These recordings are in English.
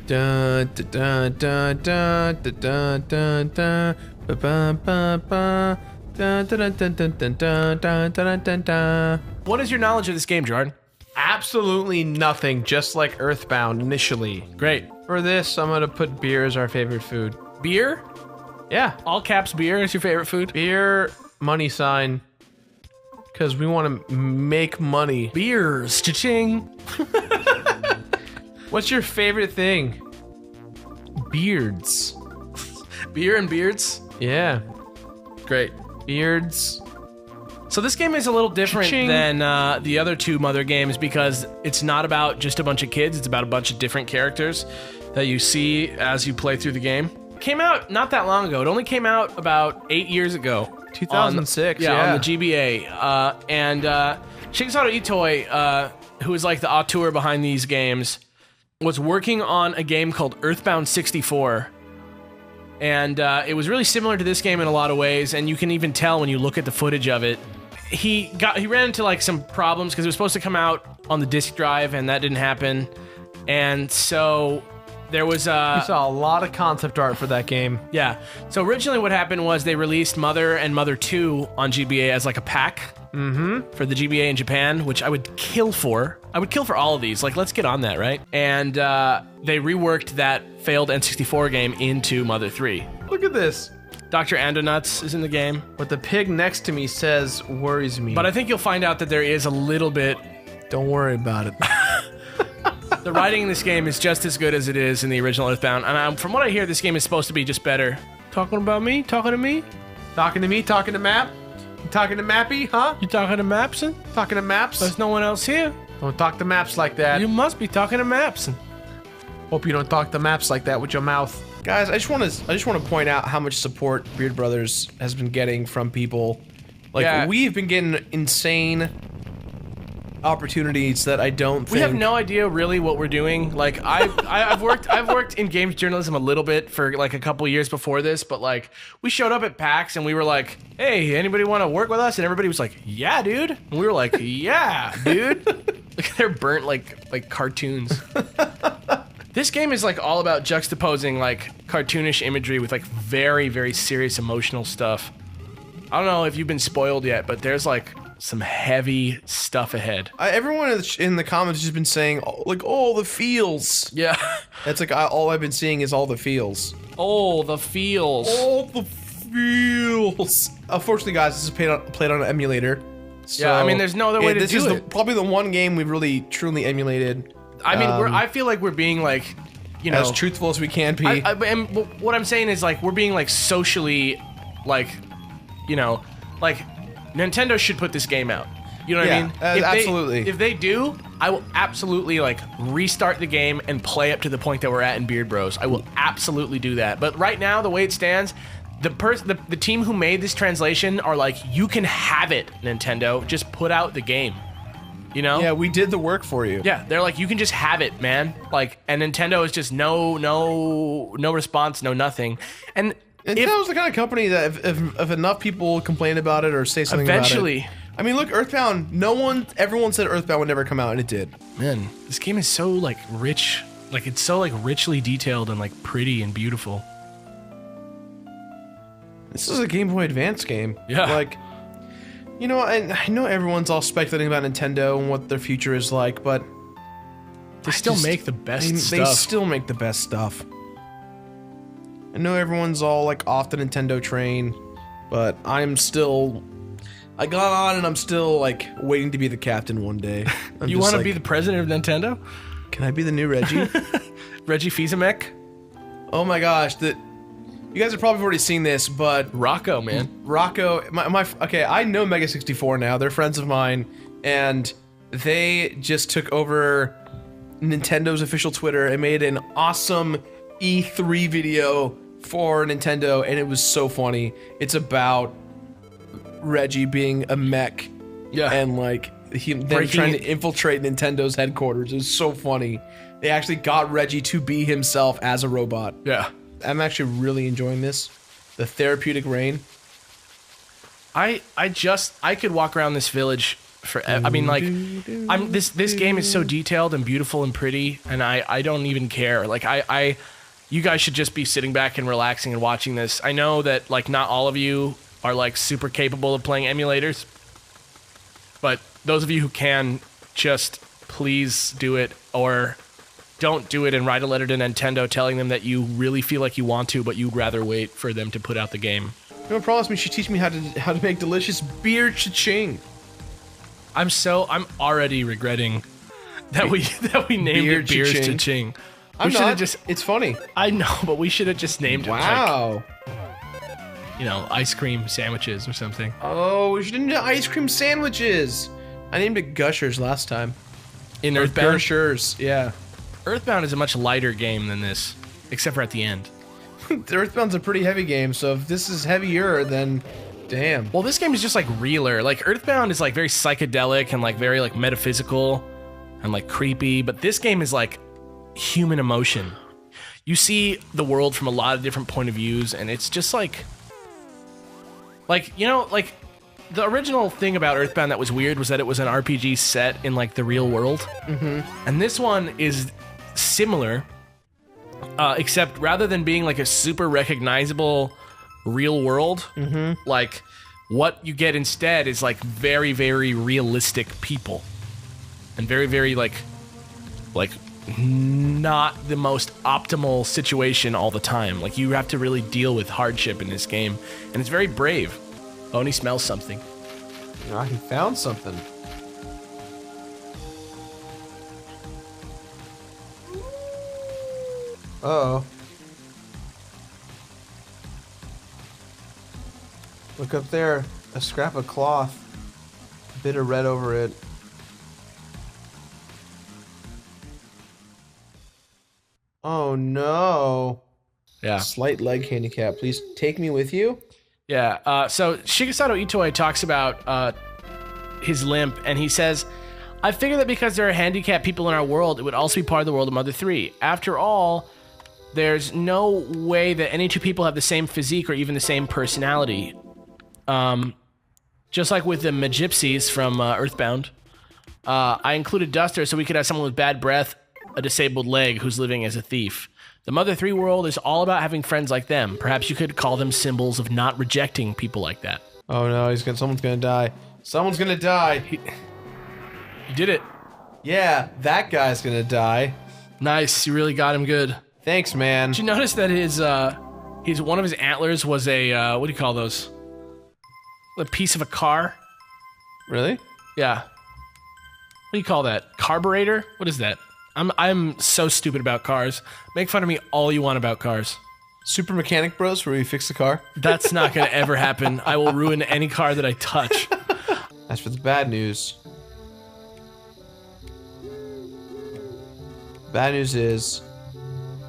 Da da da da da da da da ba ba ba ba da da da da da da da da da da. What is your knowledge of this game, Jordan? Absolutely nothing, just like Earthbound initially. Great. For this, I'm gonna put beer as our favorite food. Beer? Yeah, All caps beer is your favorite food? beer, money sign, because we want to make money. Beers. Cha-ching. What's your favorite thing? Beards. Beer and beards? Yeah, Great. beards. So this game is a little different Cha-ching. than the other two Mother games because it's not about just a bunch of kids. It's about a bunch of different characters that you see as you play through the game. It came out not that long ago. It only came out about 8 years ago. 2006, on the GBA. And Shigesato Itoi, who is like the auteur behind these games, was working on a game called Earthbound 64. And it was really similar to this game in a lot of ways, and you can even tell when you look at the footage of it. He ran into like some problems because it was supposed to come out on the disk drive, and that didn't happen. And so there was We saw a lot of concept art for that game. yeah. So originally what happened was they released Mother and Mother 2 on GBA as like a pack for the GBA in Japan, which I would kill for. I would kill for all of these. Like, let's get on that, right? And they reworked that failed N64 game into Mother 3. Look at this. Dr. Andonuts is in the game. What the pig next to me says worries me. But I think you'll find out that there is a little bit... Don't worry about it. The writing in this game is just as good as it is in the original Earthbound. And from what I hear, this game is supposed to be just better. Talking about me? Talking to me? Talking to me, talking to Map? Talking to Mappy, huh? You talking to Mapson? Talking to Maps? There's no one else here. Don't talk to Maps like that. You must be talking to Mapson. Hope you don't talk to Maps like that with your mouth. Guys, I just want to point out how much support Beard Brothers has been getting from people. Like, Yeah. we've been getting insane opportunities that I don't think... We have no idea really what we're doing. Like I've worked in games journalism a little bit for like a couple years before this, but like we showed up at PAX and we were like, "Hey, anybody want to work with us?" And everybody was like, "Yeah, dude." And we were like, "Yeah, dude." Like they're burnt like cartoons. This game is like all about juxtaposing like cartoonish imagery with like very, very serious emotional stuff. I don't know if you've been spoiled yet, but there's like some heavy stuff ahead. Everyone in the comments has just been saying, like, all the feels. Yeah. That's like, all I've been seeing is all the feels. Oh, the feels. All the feels. Unfortunately, guys, this is played on an emulator. So, Yeah, I mean, there's no other way to this do is it. probably the one game we've really, truly emulated. I mean, I feel like we're being like, you know, As truthful as we can be. and what I'm saying is like we're being like socially, like, you know, like Nintendo should put this game out. You know what I mean? Absolutely. If they do, I will absolutely like restart the game and play up to the point that we're at in Beard Bros. I will absolutely do that. But right now, the way it stands, the team who made this translation are like, you can have it, Nintendo. Just put out the game. You know? Yeah, we did the work for you. Yeah, they're like, you can just have it, man. Like, and Nintendo is just no response, no nothing. And Nintendo's the kind of company that if enough people complain about it or say something eventually, about it. I mean, look, Earthbound, everyone said Earthbound would never come out, and it did. man, this game is so like rich, like it's so like richly detailed and like pretty and beautiful. This is a Game Boy Advance game. Yeah. Like, you know, I know everyone's all speculating about Nintendo and what their future is like, but They still make the best they stuff. still make the best stuff. I know everyone's all like off the Nintendo train, but I got on and I'm still like waiting to be the captain one day. You want to be the president of Nintendo? Can I be the new Reggie? Reggie Fils-Aimé? Oh my gosh, you guys have probably already seen this, but Rocco, man. Rocco, okay, I know Mega 64 now. They're friends of mine, and they just took over Nintendo's official Twitter and made an awesome E3 video for Nintendo, and it was so funny. It's about Reggie being a mech, and like them trying to infiltrate Nintendo's headquarters. It was so funny. They actually got Reggie to be himself as a robot. Yeah. I'm actually really enjoying this. The therapeutic rain. I could walk around this village I mean, like, this game is so detailed and beautiful and pretty, and I don't even care. Like, you guys should just be sitting back and relaxing and watching this. I know that, like, not all of you are, like, super capable of playing emulators, but those of you who can, just please do it, or don't do it and write a letter to Nintendo telling them that you really feel like you want to, but you'd rather wait for them to put out the game. You know, promise me, she teach me how to make delicious beer cha-ching. I'm already regretting that we named it Beers Cha-Ching. I'm not. It's funny. I know, but we should have just named it, like, you know, ice cream sandwiches or something. Oh, we should name it ice cream sandwiches. I named it Gushers last time. In Earthbound? Gushers, yeah. Earthbound is a much lighter game than this, except for at the end. Earthbound's a pretty heavy game, so if this is heavier, then damn. Well, this game is just like realer. Like, Earthbound is like very psychedelic and like very like metaphysical and like creepy, but this game is like human emotion. You see the world from a lot of different point of views, and it's just like, you know, like, the original thing about Earthbound that was weird was that it was an RPG set in like the real world. Mm-hmm. And this one is similar, except rather than being like a super recognizable real world, like, what you get instead is like very, very realistic people, and very, very like not the most optimal situation all the time. Like, you have to really deal with hardship in this game, and it's very brave. Oh, and he smells something. Ah, he found something. Uh-oh. Look up there. A scrap of cloth. A bit of red over it. Oh no. Yeah. Slight leg handicap. Please take me with you. Yeah. So Shigesato Itoi talks about his limp, and he says, I figure that because there are handicapped people in our world, it would also be part of the world of Mother 3. After all, there's no way that any two people have the same physique or even the same personality. Just like with the Magypsies from Earthbound, I included Duster so we could have someone with bad breath, a disabled leg, who's living as a thief. The Mother 3 world is all about having friends like them. Perhaps you could call them symbols of not rejecting people like that. Oh no, someone's gonna die. Someone's gonna die. You did it. Yeah, that guy's gonna die. Nice, you really got him good. Thanks, man. Did you notice that his one of his antlers was a, what do you call those? A piece of a car? Really? Yeah. What do you call that? Carburetor? What is that? I'm so stupid about cars. Make fun of me all you want about cars. Super Mechanic Bros, where we fix the car? That's not gonna ever happen. I will ruin any car that I touch. As for the bad news. Bad news is,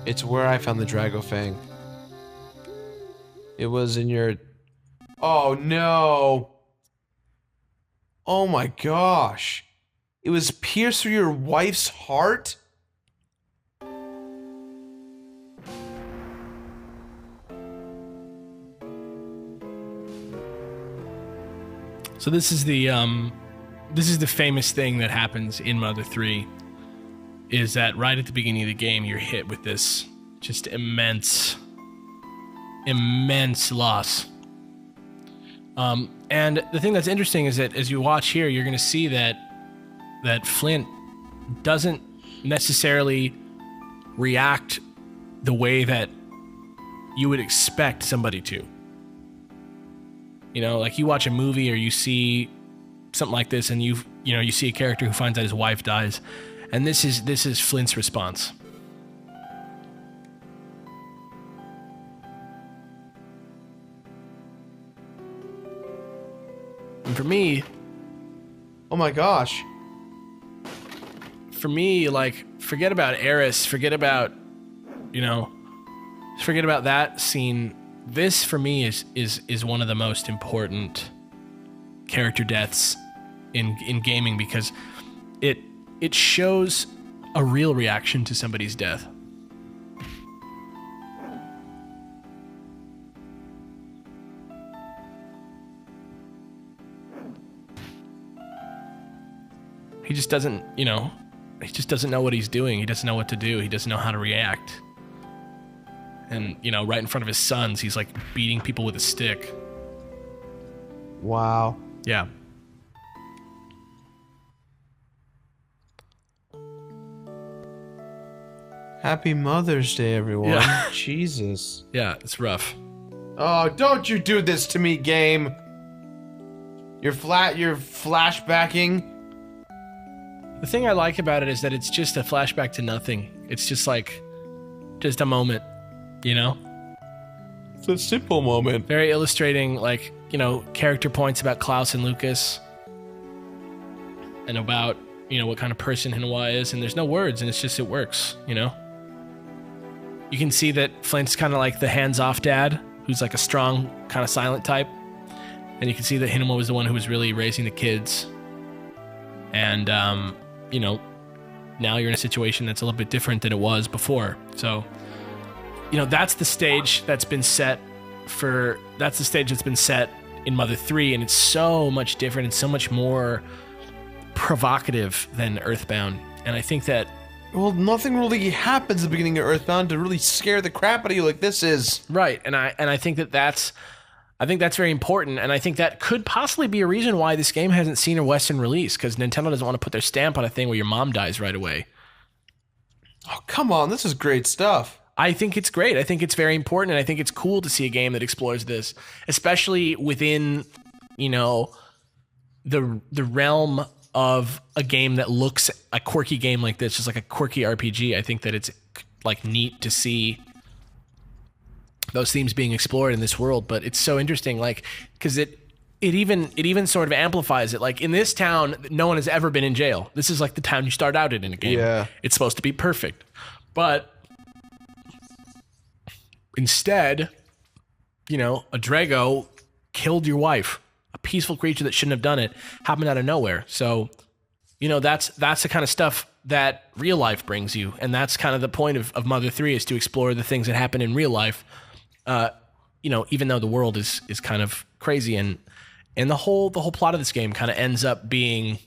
it's where I found the Dragofang. It was in your... Oh no! Oh my gosh! It was pierced through your wife's heart? So this is the famous thing that happens in Mother 3, is that right at the beginning of the game you're hit with this just immense loss. And the thing that's interesting is that as you watch here, you're going to see that Flint doesn't necessarily react the way that you would expect somebody to. You know, like you watch a movie or you see something like this, and you see a character who finds out his wife dies, and this is Flint's response. And for me, oh my gosh. For me, like, forget about Eris, forget about that scene. This, for me, is one of the most important character deaths in gaming, because it shows a real reaction to somebody's death. He just doesn't, you know, he just doesn't know what he's doing. He doesn't know what to do. He doesn't know how to react. And, you know, right in front of his sons, he's like beating people with a stick. Wow. Yeah. Happy Mother's Day, everyone. Yeah. Jesus. Yeah, it's rough. Oh, don't you do this to me, game. You're flashbacking. The thing I like about it is that it's just a flashback to nothing. It's just like, just a moment, you know? It's a simple moment. Very illustrating, like, you know, character points about Klaus and Lucas. And about, you know, what kind of person Hinawa is. And there's no words, and it's just, it works, you know? You can see that Flint's kind of like the hands-off dad, who's like a strong, kind of silent type. And you can see that Hinawa was the one who was really raising the kids. And, you know, now you're in a situation that's a little bit different than it was before. So, you know, that's the stage that's been set in Mother 3, and it's so much different and so much more provocative than Earthbound. And I think that, well, nothing really happens at the beginning of Earthbound to really scare the crap out of you like this is. Right, and I think that's very important, and I think that could possibly be a reason why this game hasn't seen a Western release, because Nintendo doesn't want to put their stamp on a thing where your mom dies right away. Oh, come on, this is great stuff. I think it's great. I think it's very important, and I think it's cool to see a game that explores this, especially within, you know, the realm of a game that looks a quirky game like this, just like a quirky RPG. I think that it's like neat to see those themes being explored in this world, but it's so interesting, like, because it even sort of amplifies it. Like, in this town, no one has ever been in jail. This is like the town you start out in a game. Yeah. It's supposed to be perfect, but instead, you know, a Drago killed your wife. A peaceful creature that shouldn't have done it happened out of nowhere. So, you know, that's the kind of stuff that real life brings you, and that's kind of the point of Mother 3, is to explore the things that happen in real life. You know, even though the world is kind of crazy, and the whole plot of this game kind of ends up being,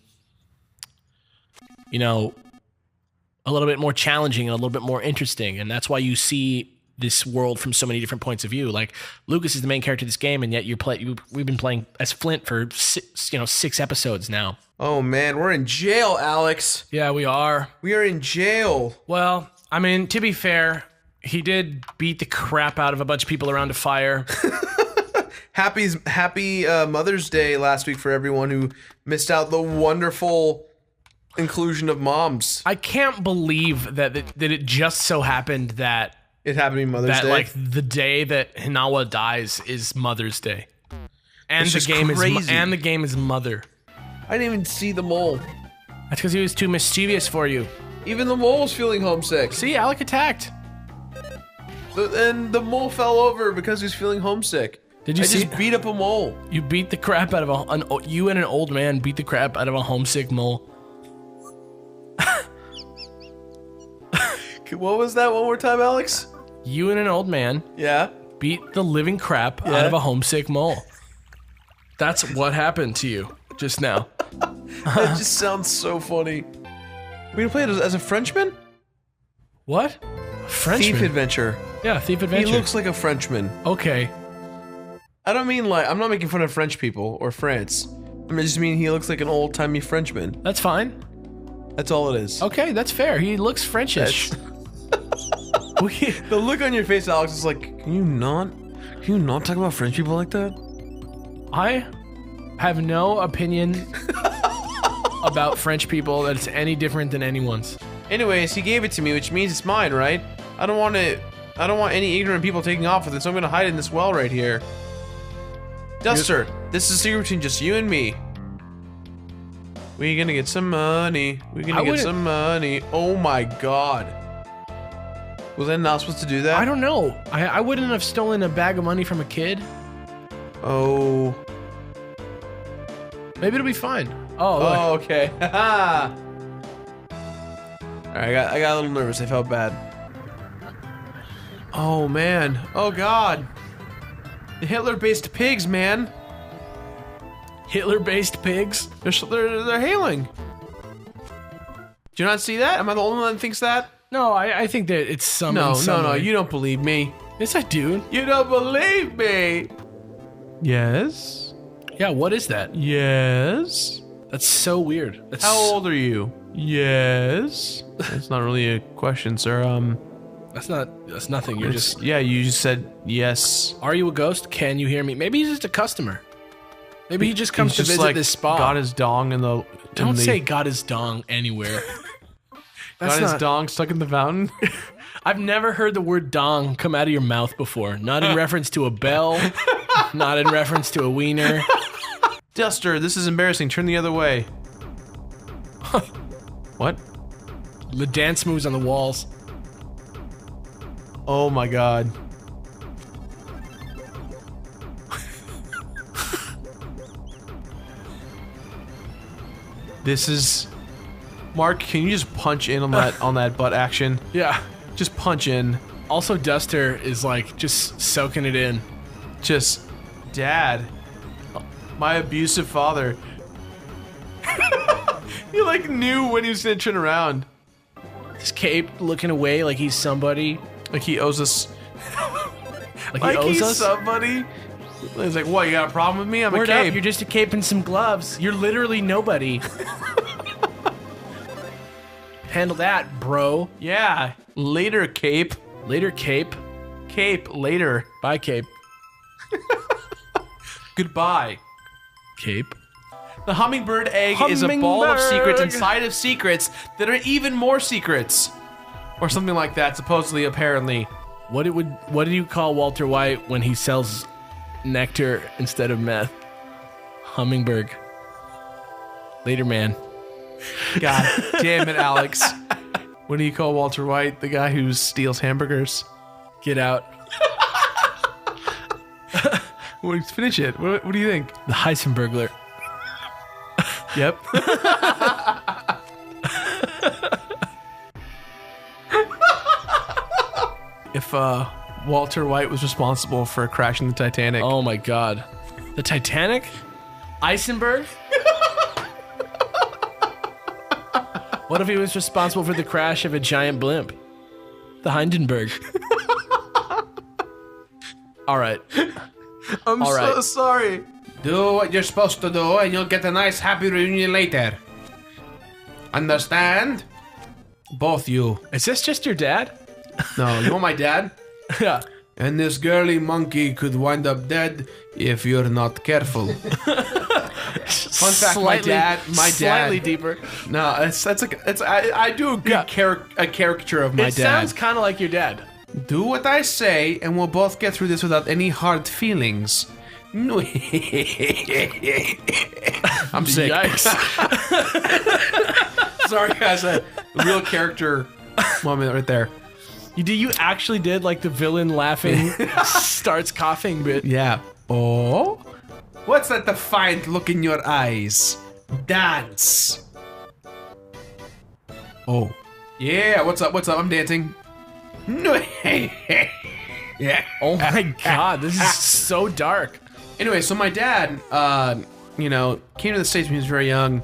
you know, a little bit more challenging and a little bit more interesting, and that's why you see this world from so many different points of view. Like, Lucas is the main character of this game, and yet we've been playing as Flint for 6 episodes now. Oh man, we're in jail, Alex. Yeah, we are. We are in jail. Well, I mean, to be fair, he did beat the crap out of a bunch of people around a fire. Happy Mother's Day last week for everyone who missed out the wonderful inclusion of moms. I can't believe that it just so happened that it happened to be Mother's Day. Like, the day that Hinawa dies is Mother's Day, and It's the game crazy. the game is Mother. I didn't even see the mole. That's because he was too mischievous for you. Even the mole was feeling homesick. See, Alec attacked. And the mole fell over because he was feeling homesick. Did you I see? just beat up a mole. You beat the crap out of you and an old man beat the crap out of a homesick mole. What was that one more time, Alex? You and an old man, Yeah. beat the living crap out of a homesick mole. That's what happened to you just now. That just sounds so funny. We gonna play it as a Frenchman? What? Frenchman? Thief Adventure. Yeah, Thief Adventure. He looks like a Frenchman. Okay. I don't mean like, I'm not making fun of French people or France. I just mean he looks like an old-timey Frenchman. That's fine. That's all it is. Okay, that's fair. He looks Frenchish. The look on your face, Alex, is like, can you not talk about French people like that? I have no opinion about French people that's any different than anyone's. Anyways, he gave it to me, which means it's mine, right? I don't want any ignorant people taking off with it, so I'm gonna hide it in this well right here. Duster, this is a secret between just you and me. We're gonna get some money. We're gonna get some money. Oh my god. Was I not supposed to do that? I don't know. I wouldn't have stolen a bag of money from a kid. Oh. Maybe it'll be fine. Oh, look. Oh, okay. Haha. Alright, I got a little nervous. I felt bad. Oh man. Oh god. The Hitler-based pigs, man. Hitler-based pigs? They're hailing. Do you not see that? Am I the only one that thinks that? No, I think that it's some. No, you don't believe me. Yes, I do. You don't believe me. Yes. Yeah, what is that? Yes. That's so weird. That's How old are you? Yes. That's not really a question, sir. That's nothing. You're just. Yeah, you just said yes. Are you a ghost? Can you hear me? Maybe he's just a customer. Maybe he just comes to visit this spa. Got his dong in the. Don't say got his dong anywhere. Got his dong stuck in the fountain. I've never heard the word dong come out of your mouth before. Not in reference to a bell. Not in reference to a wiener. Duster, this is embarrassing. Turn the other way. What? The dance moves on the walls. Oh my god. This is... Mark, can you just punch in on that butt action? Yeah. Just punch in. Also, Duster is like just soaking it in. Just, Dad, my abusive father. He like knew when he was gonna turn around. His cape looking away like he's somebody. Like he owes us. Like he owes he's us somebody. He's like, what? You got a problem with me? I'm Word a cape. up, you're just a cape and some gloves. You're literally nobody. Handle that, bro. Yeah. Later, cape. Later, cape. Cape. Later. Bye, cape. Goodbye. Cape. The hummingbird egg is a ball of secrets inside of secrets that are even more secrets. Or something like that, supposedly, apparently. What do you call Walter White when he sells nectar instead of meth? Hummingbird. Later, man. God damn it, Alex. What do you call Walter White, the guy who steals hamburgers? Get out. Well, finish it. What do you think? The Heisenbergler. Yep. If Walter White was responsible for crashing the Titanic. Oh my god. The Titanic? Eisenberg? What if he was responsible for the crash of a giant blimp? The Hindenburg. All right. I'm so sorry. Do what you're supposed to do and you'll get a nice happy reunion later. Understand? Both you. Is this just your dad? No, you want my dad? Yeah. And this girly monkey could wind up dead if you're not careful. Fun fact, my dad. Slightly deeper. No, I do a good caricature of my It dad. sounds kind of like your dad. Do what I say and we'll both get through this without any hard feelings. I'm sick. Yikes. Sorry, guys. A real character moment right there. You actually did like the villain laughing starts coughing bit. Yeah. Oh? What's that defiant look in your eyes? Dance. Oh. Yeah, what's up? What's up? I'm dancing. Yeah. Oh my god, this is so dark. Anyway, so my dad, came to the States when he was very young,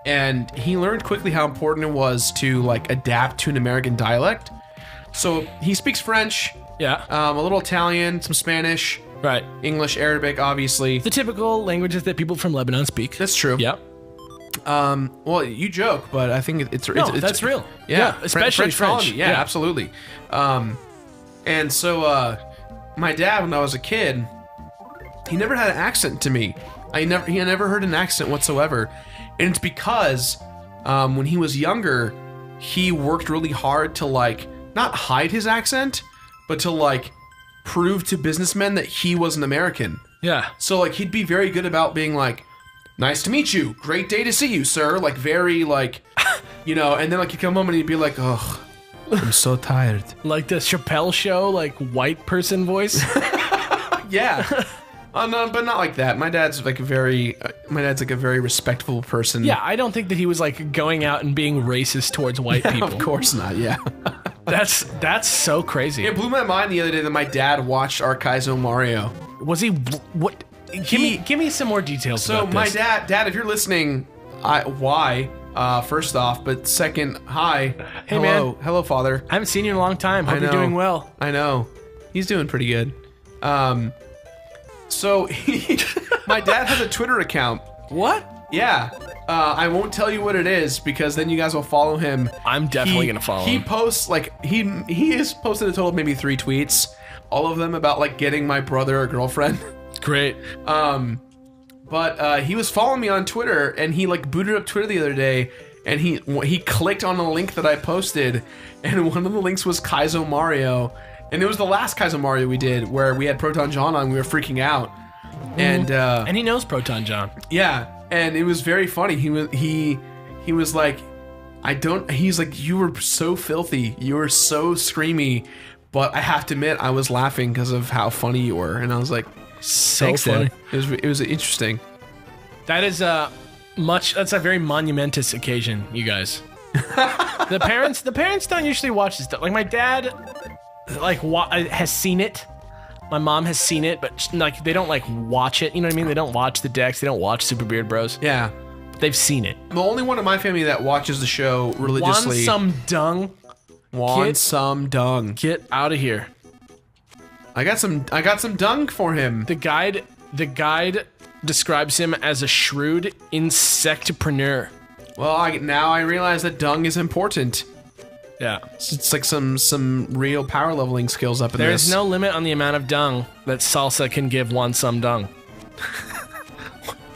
and he learned quickly how important it was to, like, adapt to an American dialect. So he speaks French, Yeah. a little Italian, some Spanish, Right. English, Arabic, obviously. The typical languages that people from Lebanon speak. That's true. Yep. Well, you joke, but I think it's That's real. Yeah, especially French. colony. Yeah, absolutely. And so my dad, when I was a kid, he never had an accent to me. He never heard an accent whatsoever, and it's because when he was younger, he worked really hard to, like, not hide his accent, but to, like, prove to businessmen that he was an American. Yeah. So, like, he'd be very good about being like, nice to meet you. Great day to see you, sir. Like, very, like, and then, like, he'd come home and he'd be like, ugh, I'm so tired. Like the Chappelle Show, like white person voice. Yeah. No, but not like that. My dad's like a very respectful person. Yeah, I don't think that he was like going out and being racist towards white people. Of course not, yeah. That's so crazy. It blew my mind the other day that my dad watched Archizo Mario. Was he what? Give me some more details. So about my this. dad, if you're listening, why? First off, but second, hi. Hey, Hello. man. Hello, Father. I haven't seen you in a long time. Hope you're doing well. I know. He's doing pretty good. So, my dad has a Twitter account. What? Yeah. I won't tell you what it is because then you guys will follow him. I'm definitely gonna follow He him. posts like he has posted a total of maybe 3 tweets, all of them about like getting my brother a girlfriend. Great. But he was following me on Twitter and he like booted up Twitter the other day and he clicked on a link that I posted and one of the links was Kaizo Mario and it was the last Kaizo Mario we did where we had Proton John on and we were freaking out. And he knows Proton John. yeah, and it was very funny. He was like, he's like, you were so filthy, you were so screamy, but I have to admit I was laughing because of how funny you were, and I was like, so Thanks, funny. Dad. It was interesting. That is that's a very monumentous occasion, you guys. The parents don't usually watch this stuff. Like my dad, like has seen it. My mom has seen it, but like they don't like watch it. You know what I mean? They don't watch the decks. They don't watch Super Beard Bros. Yeah, They've seen it. the only one in my family that watches the show religiously. Want some dung? Want some dung. Get out of here. I got some dung for him. The guide describes him as a shrewd insectpreneur. Well, now I realize that dung is important. Yeah. It's like some real power leveling skills up in this. There's no limit on the amount of dung that salsa can give one some dung.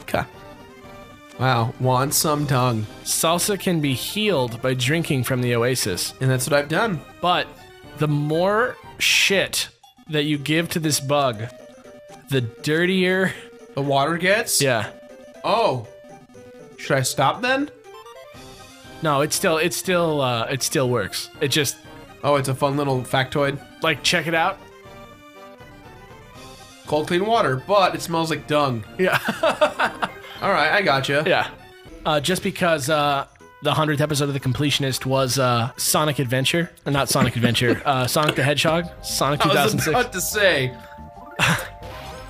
Okay. Wow, want some dung. Salsa can be healed by drinking from the oasis. And that's what I've done. But the more shit that you give to this bug, the dirtier. The water gets? Yeah. Oh. Should I stop then? No, it still works. It just Oh, it's a fun little factoid. like check it out. Cold, clean water, but it smells like dung. Yeah. All right, I gotcha. Yeah. Just because the 100th episode of The Completionist was Sonic Adventure, or not Sonic Adventure, Sonic the Hedgehog, Sonic I was 2006. about to say.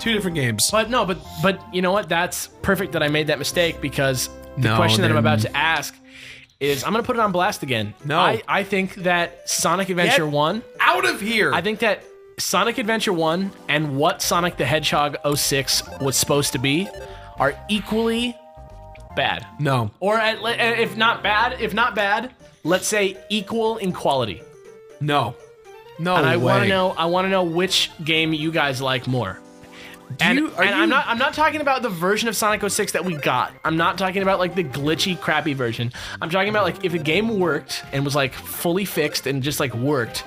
2 different games. But no, but you know what? That's perfect that I made that mistake because the No, question that I'm then- about to ask is I'm going to put it on blast again. No. I think that Sonic Adventure Get 1, out of here! I think that Sonic Adventure 1 and what Sonic the Hedgehog 06 was supposed to be are equally bad. No. Or if not bad, let's say equal in quality. No. No And I way. want to know which game you guys like more. I'm not talking about the version of Sonic 06 that we got. I'm not talking about like the glitchy, crappy version. I'm talking about like if the game worked and was like fully fixed and just like worked,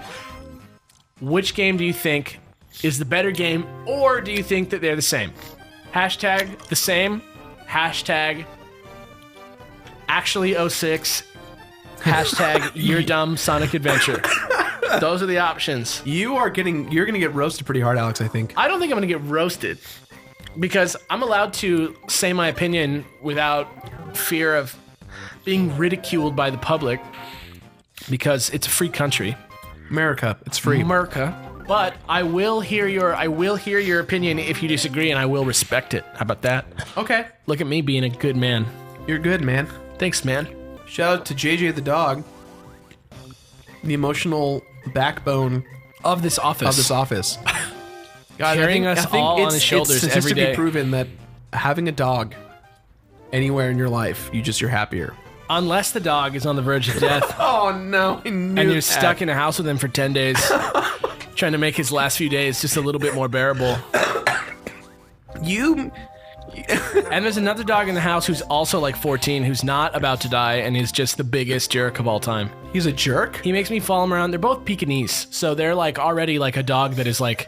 which game do you think is the better game, or do you think that they're the same? Hashtag the same. Hashtag actually 06. Hashtag you're dumb Sonic Adventure. Those are the options. You're gonna get roasted pretty hard, Alex, I think. I don't think I'm going to get roasted because I'm allowed to say my opinion without fear of being ridiculed by the public because it's a free country. America, it's free. America. But I will hear your opinion if you disagree, and I will respect it. How about that? Okay. Look at me being a good man. You're good, man. Thanks, man. Shout out to JJ the dog. The emotional backbone Of this office. of this office. God, Carrying us all on his shoulders it's every day. statistically proven that having a dog anywhere in your life, you're happier. Unless the dog is on the verge of death Oh no! and you're stuck in a house with him for 10 days, trying to make his last few days just a little bit more bearable. You. And there's another dog in the house who's also like 14, who's not about to die, and is just the biggest jerk of all time. He's a jerk. He makes me follow him around. They're both Pekingese, so they're like already like a dog that is like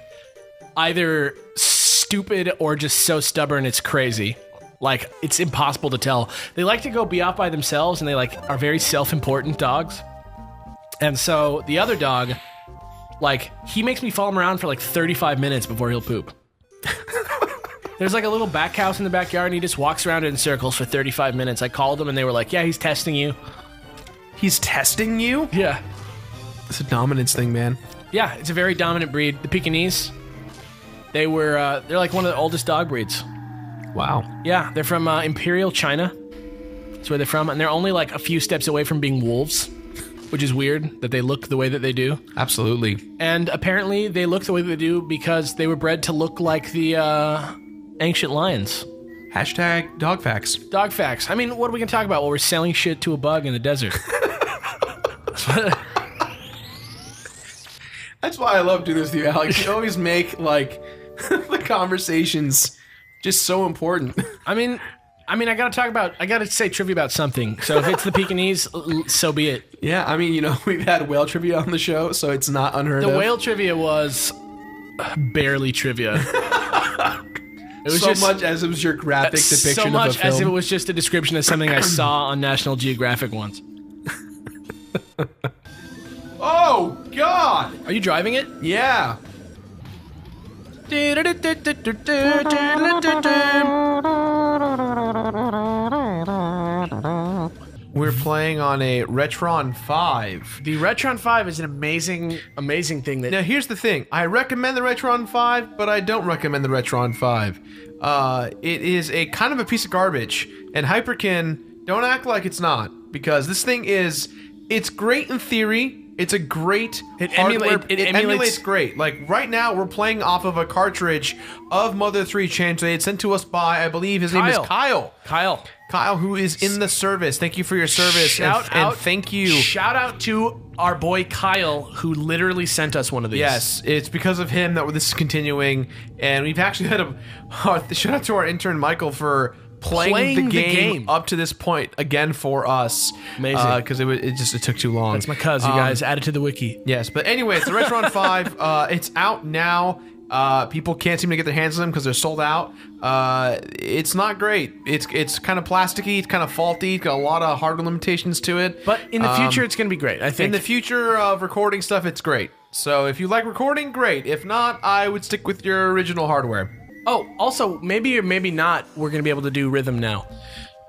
either stupid or just so stubborn it's crazy. Like it's impossible to tell. They like to go be off by themselves, and they like are very self-important dogs. And so the other dog, like he makes me follow him around for like 35 minutes before he'll poop. There's like a little back house in the backyard, and he just walks around in circles for 35 minutes. I called him, and they were like, yeah, he's testing you. He's testing you. Yeah. It's a dominance thing, man. Yeah, it's a very dominant breed. The Pekingese, they're like one of the oldest dog breeds. Wow. Yeah, they're from Imperial China. That's where they're from, and they're only like a few steps away from being wolves, which is weird that they look the way that they do. Absolutely. And apparently they look the way that they do because they were bred to look like the ancient lions. Hashtag dog facts. Dog facts. I mean, what are we going to talk about while we're selling shit to a bug in the desert? That's why I love doing this with you, Alex. You always make, like, the conversations just so important. I mean, I gotta say trivia about something. So if it's the Pekingese, so be it. Yeah, I mean, you know, we've had whale trivia on the show, so it's not unheard of. The whale trivia was barely trivia. It was so just, much as it was your graphic depiction so much of a film. as it was just a description of something I saw on National Geographic once. Oh, God! Are you driving it? Yeah. We're playing on a Retron 5. The Retron 5 is an amazing thing that... Now, here's the thing. I recommend the Retron 5, but I don't recommend the Retron 5. It is a kind of a piece of garbage. And Hyperkin, don't act like it's not. Because this thing is... It's great in theory. It's a great hardware. It emulates great. Like, right now, we're playing off of a cartridge of Mother 3 translated, sent to us by, I believe his name is Kyle. Kyle, who is in the service. Thank you for your service. And thank you. Shout out to our boy Kyle, who literally sent us one of these. Yes, it's because of him that this is continuing. And we've actually had a shout out to our intern Michael for playing the game up to this point again for us. Amazing. Because it took too long. That's my cousin, you guys. Add it to the wiki. Yes, but anyways, the Retron 5, it's out now. People can't seem to get their hands on them because they're sold out. It's not great. It's kind of plasticky. It's kind of faulty. It's got a lot of hardware limitations to it. But in the future, it's going to be great, I think. In the future of recording stuff, it's great. So if you like recording, great. If not, I would stick with your original hardware. Oh, also, maybe or maybe not, we're going to be able to do rhythm now.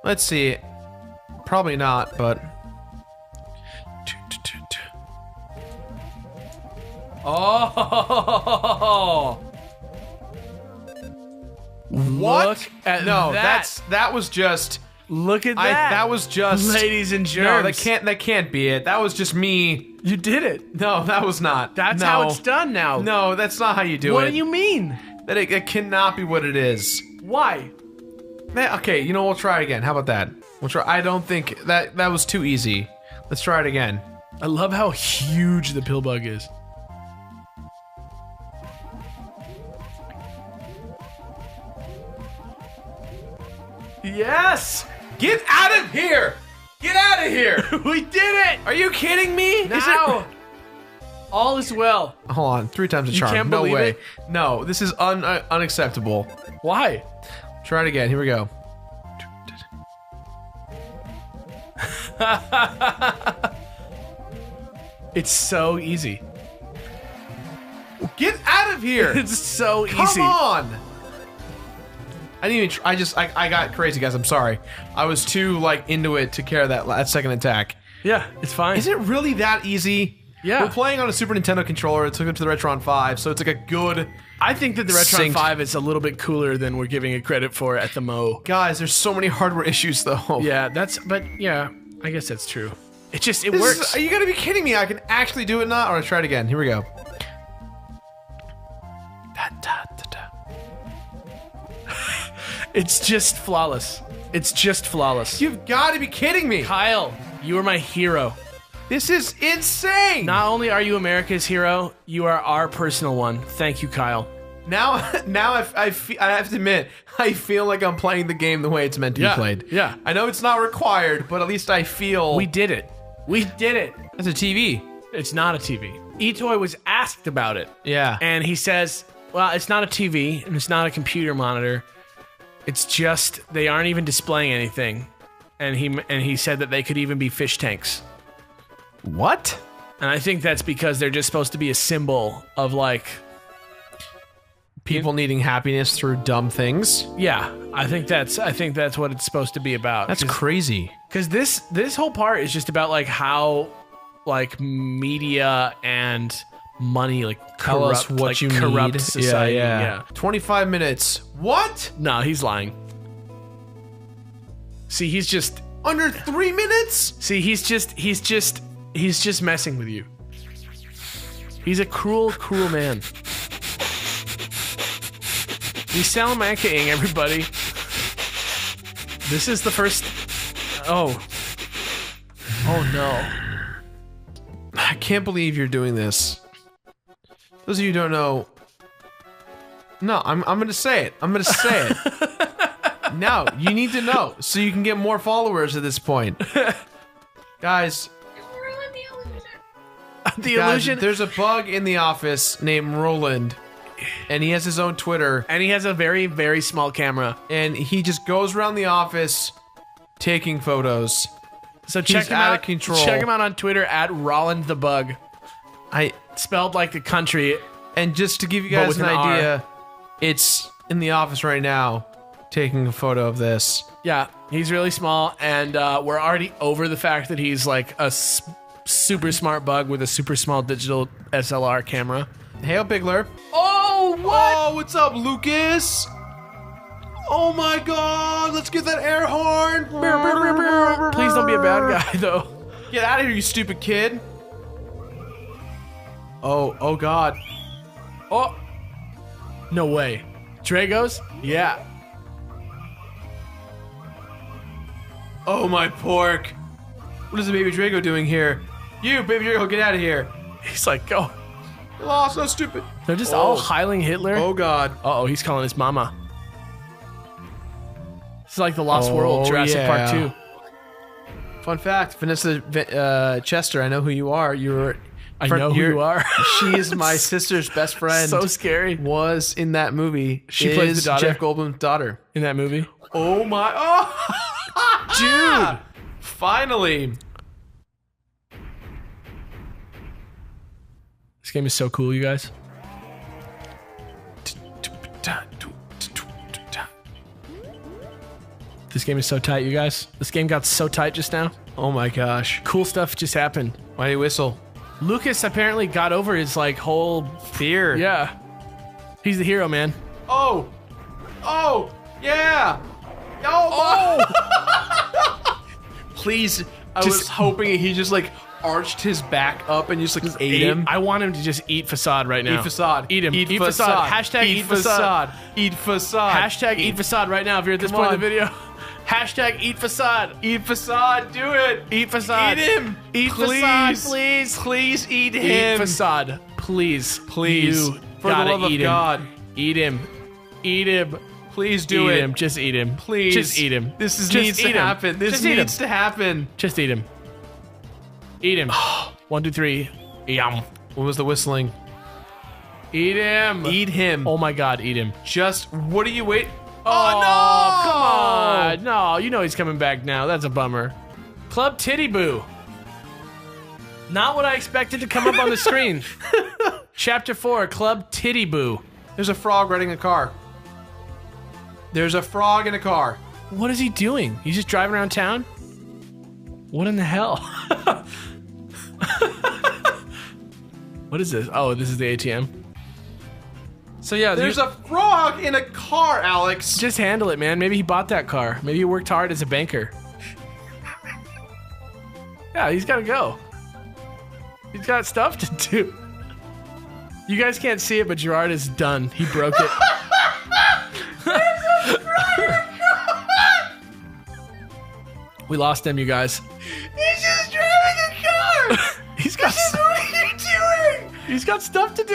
Let's see. Probably not, but... Oh! What? Look at no, that. that was just... Look at that. That was just... Ladies and germs. No, that can't be it. That was just me. You did it. No, that was not. That's how it's done now. No, that's not how you do it. What do you mean? That it cannot be what it is. Why? Okay, you know, we'll try it again. How about that? We'll try. I don't think that was too easy. Let's try it again. I love how huge the pill bug is. Yes! Get out of here! Get out of here! We did it! Are you kidding me? Now, all is well. Hold on, 3 times the charm. Can't no believe way. it? No, this is unacceptable. Why? Try it again. Here we go. It's so easy. Get out of here! It's so easy. Come on! I didn't even try. I got crazy, guys. I'm sorry. I was too, like, into it to care that second attack. Yeah, it's fine. Is it really that easy? Yeah. We're playing on a Super Nintendo controller. It's hooked up to the Retron 5, so it's like a good... I think that the Retron synced. 5 is a little bit cooler than we're giving it credit for at the Mo. Guys, there's so many hardware issues, though. Yeah, but yeah, I guess that's true. It works. Are you gonna be kidding me? I can actually do it now? Alright, try it again. Here we go. It's just flawless. It's just flawless. You've got to be kidding me! Kyle, you are my hero. This is insane! Not only are you America's hero, you are our personal one. Thank you, Kyle. Now I have to admit, I feel like I'm playing the game the way it's meant to be played. Yeah. I know it's not required, but at least I feel... We did it. We did it. That's a TV. It's not a TV. eToy was asked about it. Yeah. And he says, well, it's not a TV, and it's not a computer monitor. It's just, they aren't even displaying anything. And he said that they could even be fish tanks. What? And I think that's because they're just supposed to be a symbol of, like... People needing happiness through dumb things? Yeah, I think that's what it's supposed to be about. That's crazy. Because this whole part is just about, like, how, like, media and money, like, Tell us what like, you corrupt need. society. Yeah. 25 minutes. What? No, he's lying. See, he's just Under 3 minutes? See, he's just messing with you. He's a cruel, cruel man. He's Salamanca-ing everybody. This is the first. Oh. Oh no. I can't believe you're doing this. Those of you who don't know. No, I'm gonna say it. I'm gonna say it. No, you need to know so you can get more followers at this point. Guys. The Guys, illusion. there's a bug in the office named Roland, and he has his own Twitter, And he has a very, very small camera. and he just goes around the office taking photos. So check He's him out out. of control. Check him out on Twitter at Roland the Bug, I spelled like the country. and just to give you But guys with an an R. idea, it's in the office right now, taking a photo of this. Yeah, he's really small, and we're already over the fact that he's like a super smart bug with a super small digital SLR camera. Hail, Bigler. Oh, what? Oh, what's up, Lucas? Oh my God! Let's get that air horn. Please don't be a bad guy, though. Get out of here, you stupid kid. Oh God. Oh, no way. Dragos? Yeah. Oh my pork. What is the baby Drago doing here? You, baby Drago, get out of here. He's like, go. Oh, so stupid. They're just all Heiling Hitler. Oh God. Uh-oh, he's calling his mama. This is like the Lost Oh, World, Jurassic yeah. Park 2. Fun fact, Vanessa Chester, I know who you are. I know who you are. She is my sister's best friend. So scary. Was in that movie. She plays the daughter? Jeff Goldblum's daughter. In that movie. Oh my. Oh! Dude! Finally. This game is so cool, you guys. This game is so tight, you guys. This game got so tight just now. Oh my gosh. Cool stuff just happened. Why do you whistle? Lucas apparently got over his like whole Fear. yeah. He's the hero, man. Oh! Oh! Yeah! Oh! Please, I Just- was hoping he just like arched his back up and just like ate him. I want him to just eat facade right now. Eat facade. Eat him. Eat, Eat facade. facade. Hashtag eat facade. Eat facade. Hashtag eat facade right now if you're at this Come point in the on. video. Hashtag eat facade. Eat facade. Do it. Eat facade. Eat him. Eat Please. facade, please. Please eat Eat him. facade. Please. Please. You For the gotta love of eat him. God. Eat him. Eat him. Please do Eat it. him. Just eat him. Please. Just eat him. This Just needs to eat him. happen. This Just eat him. needs to happen. Just eat him. Eat him. 1, 2, 3. Yum. What was the whistling? Eat him. Eat him. Oh my God, eat him. Just, what do you wait? Oh, no! Come on! No, you know he's coming back now. That's a bummer. Club Titty Boo. Not what I expected to come up on the screen. Chapter 4, Club Titty Boo. There's a frog riding a car. There's a frog in a car. What is he doing? He's just driving around town? What in the hell? What is this? Oh, this is the ATM. So yeah, There's a frog in a car, Alex. just handle it, man. Maybe he bought that car. Maybe he worked hard as a banker. Yeah, he's got to go. He's got stuff to do. You guys can't see it, but Gerard is done. He broke it. We lost him, you guys. He's just driving a car. He's got What are you doing? he's got stuff to do.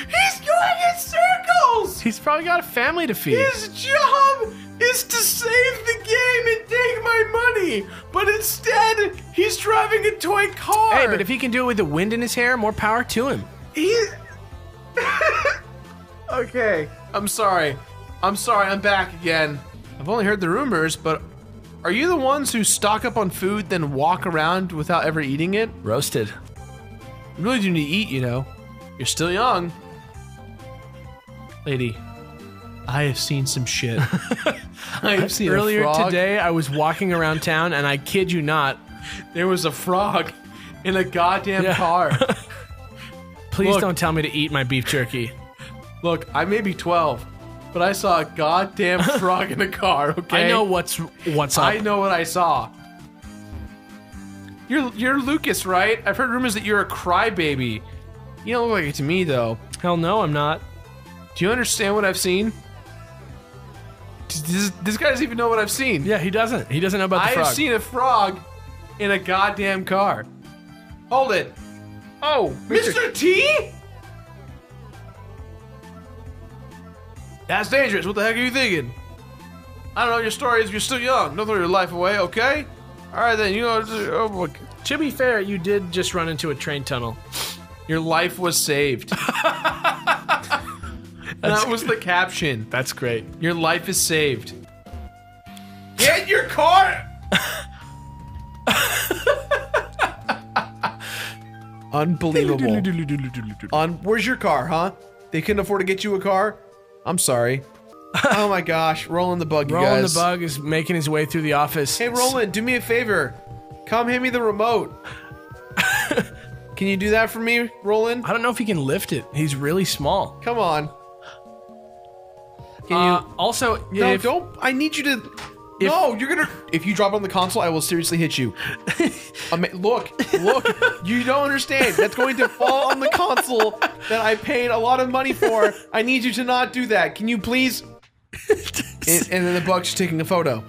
He's going in circles. He's probably got a family to feed. His job is to save the game and take my money, but instead he's driving a toy car. Hey, but if he can do it with the wind in his hair, more power to him. he... Okay, I'm sorry. I'm back again. I've only heard the rumors, but are you the ones who stock up on food then walk around without ever eating it? Roasted. You really do need to eat, you know. You're still young. Lady, I have seen some shit. I have seen Earlier a frog. today, I was walking around town, and I kid you not, There was a frog in a goddamn Yeah. car. please Look. don't tell me to eat my beef jerky. Look, I may be 12, but I saw a goddamn frog in a car, okay? I know what's up. I know what I saw. You're Lucas, right? I've heard rumors that you're a crybaby. You don't look like it to me, though. Hell no, I'm not. Do you understand what I've seen? This guy doesn't even know what I've seen. Yeah, he doesn't. He doesn't know about the frog. I've seen a frog in a goddamn car. Hold it. Oh, Mr. T? That's dangerous. What the heck are you thinking? I don't know. Your story is you're still young. Don't throw your life away, okay? All right, then. You know, oh boy. To be fair, you did just run into a train tunnel. Your life was saved. That was the caption. That's great. Your life is saved. Get your car! Unbelievable. Where's your car, huh? They couldn't afford to get you a car? I'm sorry. Oh my gosh, Roland the Bug, you guys. Roland the Bug is making his way through the office. Hey Roland, do me a favor. Come hand me the remote. Can you do that for me, Roland? I don't know if he can lift it. He's really small. Come on. Can you also, no, don't. I need you to. No, you're gonna. If you drop it on the console, I will seriously hit you. Look. You don't understand. That's going to fall on the console that I paid a lot of money for. I need you to not do that. Can you please? And then the Bug's just taking a photo.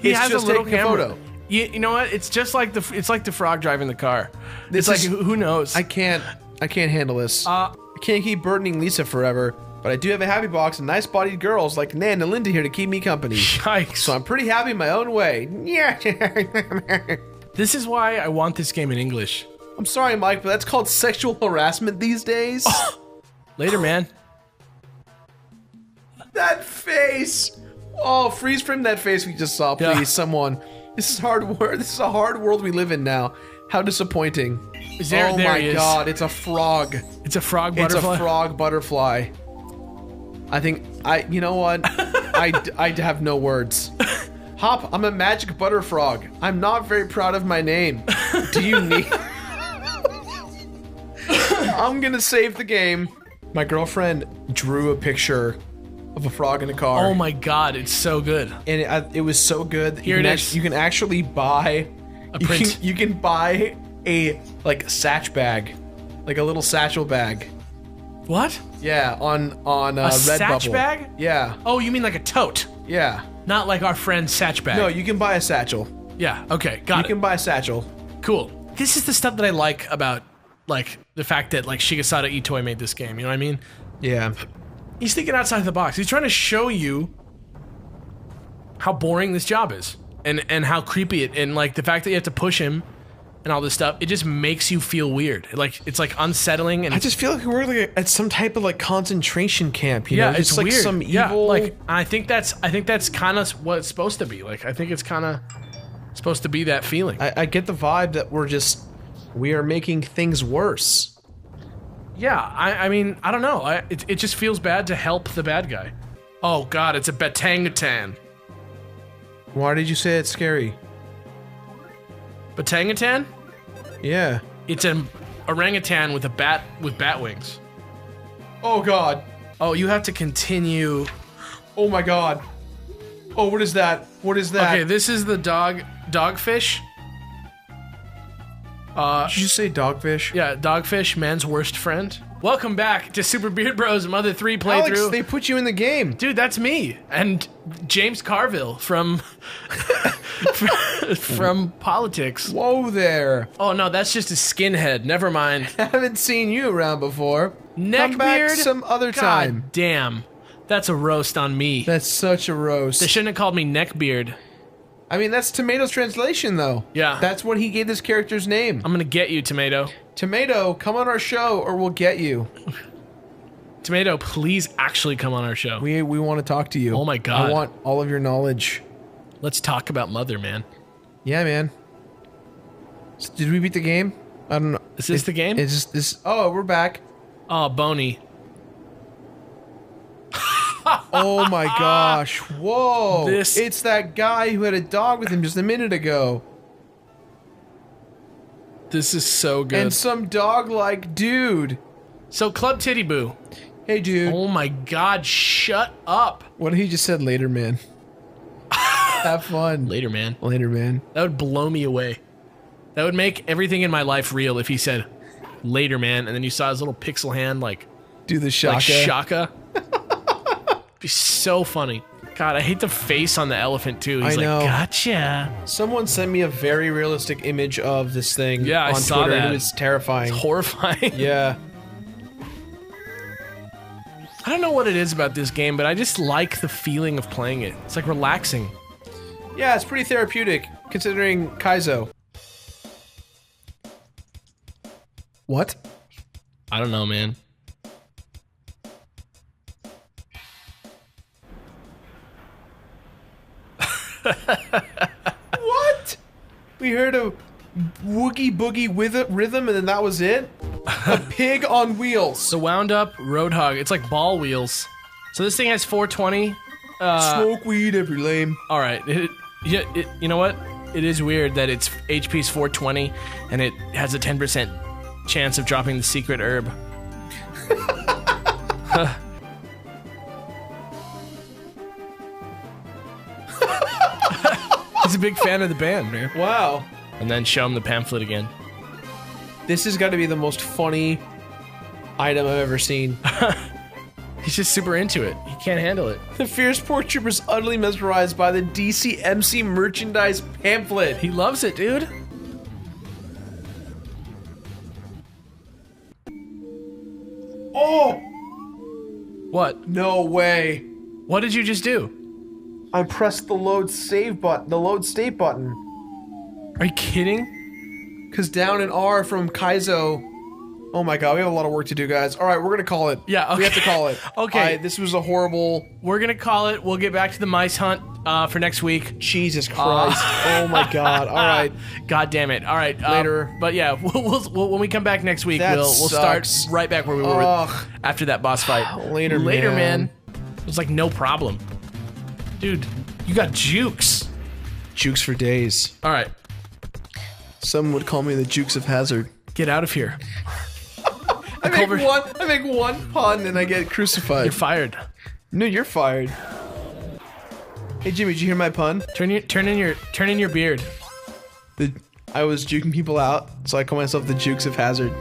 He has just a little taking camera. a photo. You know what? It's just like it's like the frog driving the car. This It's is- like who knows? I can't handle this. I can't keep burdening Lisa forever. But I do have a happy box and nice-bodied girls like Nan and Linda here to keep me company. Yikes. So I'm pretty happy my own way. Yeah. This is why I want this game in English. I'm sorry, Mike, but that's called sexual harassment these days. Later, man. That face. Oh, freeze frame that face we just saw, please, Yeah. someone. This is hard work. This is a hard world we live in now. How disappointing. There oh he my is. God, it's a frog. It's a frog butterfly. It's a frog butterfly. I think you know what? I have no words. Hop, I'm a magic butterfrog. I'm not very proud of my name. Do you need? I'm gonna save the game. My girlfriend drew a picture of a frog in a car. Oh my God, it's so good. And it was so good that Here it is. you can actually buy A print. You can buy a satch bag, like a little satchel bag. What? Yeah, on A Redbubble. satch bag? Yeah, Oh, you mean like a tote? yeah. Not like our friend Satch Bag. No, you can buy a satchel. Yeah, okay, got You it. can buy a satchel. Cool. This is the stuff that I like about, like, the fact that, like, Shigesada Itoi made this game, you know what I mean? Yeah. He's thinking outside the box. He's trying to show you how boring this job is. And how creepy it, and, like, the fact that you have to push him and all this stuff, it just makes you feel weird. Like, it's, like, unsettling, and I just feel like we're like at some type of like concentration camp. You know, it's like weird. some Yeah, evil. like, I think that's kind of what it's supposed to be. Like, I think it's kind of supposed to be that feeling. I get the vibe that we are making things worse. Yeah, I mean, I don't know. It just feels bad to help the bad guy. Oh God, it's a Batangatan. Why did you say it's scary? Batangatan? Yeah. It's an orangutan with bat wings. Oh God. Oh, you have to continue. Oh my God. Oh, what is that? What is that? Okay, this is the dogfish. Did you say dogfish? Yeah, dogfish, man's worst friend. Welcome back to Super Beard Bros Mother 3 playthrough. Alex, they put you in the game. Dude, that's me and James Carville from from Politics. Whoa there. Oh no, that's just a skinhead. Never mind. I haven't seen you around before. Come back Neckbeard? some other God time. damn. That's a roast on me. That's such a roast. They shouldn't have called me Neckbeard. I mean, that's Tomato's translation, though. Yeah. That's what he gave this character's name. I'm gonna get you, Tomato. Tomato, come on our show, or we'll get you. Tomato, please actually come on our show. We want to talk to you. Oh my God. I want all of your knowledge. Let's talk about Mother, man. Yeah, man. So did we beat the game? I don't know. Is this the game? It's just this. Oh, we're back. Oh, Boney. Oh my gosh. Whoa. This- It's that guy who had a dog with him just a minute ago. This is so good. And some dog-like dude. So, Club Titty Boo. Hey, dude. Oh my god, shut up. What if he just said later, man? Have fun. Later, man. Later, man. That would blow me away. That would make everything in my life real if he said later, man, and then you saw his little pixel hand like Do the shaka. like shaka. It'd be so funny. God, I hate the face on the elephant too. He's I know. like, gotcha. Someone sent me a very realistic image of this thing Yeah, I on saw Twitter, that. and it was terrifying. It's horrifying. Yeah. I don't know what it is about this game, but I just like the feeling of playing it. It's like relaxing. Yeah, it's pretty therapeutic, considering Kaizo. What? I don't know, man. What? We heard a woogie boogie with a rhythm, and then that was it? A pig on wheels. The wound up Roadhog. It's like ball wheels. So this thing has 420. Smoke weed every lame. All right. You know what? It is weird that its HP's 420 and it has a 10% chance of dropping the secret herb. He's a big fan of the band, man. Wow. And then show him the pamphlet again. This has got to be the most funny item I've ever seen. He's just super into it. He can't handle it. The fierce pork trooper is utterly mesmerized by the DCMC merchandise pamphlet. He loves it, dude. Oh! What? No way. What did you just do? I pressed the load save button, the load state button. Are you kidding? Cause down in R from Kaizo. Oh my god, we have a lot of work to do, guys. Alright, we're gonna call it. Yeah, okay. We have to call it. Okay. This was a horrible... We're gonna call it. We'll get back to the mice hunt for next week. Jesus Christ. Oh my god. Alright. God damn it. All right. Later. But yeah, we'll when we come back next week, That we'll start sucks. right back where we were Ugh. after that boss fight. Later, Later, man. It was like no problem. Dude, you got jukes. Jukes for days. All right. Some would call me the Jukes of Hazard. Get out of here. I make one pun and I get crucified. You're fired. No, you're fired. Hey Jimmy, did you hear my pun? Turn in your beard. I was juking people out, so I call myself the Jukes of Hazard.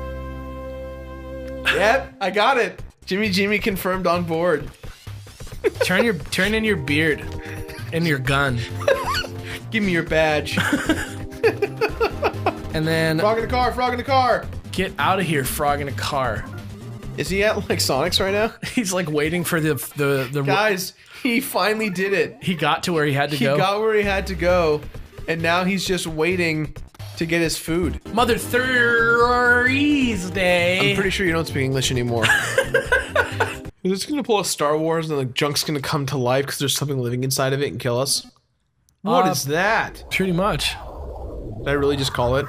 Yep, I got it. Jimmy confirmed on board. Turn in your beard and your gun. Give me your badge. And then Frog in the car, frog in the car. get out of here, frog in a car. Is he at like Sonic's right now? He's like waiting for the Guys, he finally did it. He got to where he had to He go. got where he had to go, and now he's just waiting to get his food. Mother Thursday. I'm pretty sure you don't speak English anymore. Is this gonna pull a Star Wars and the junk's gonna come to life because there's something living inside of it and kill us? What is that? Pretty much. Did I really just call it?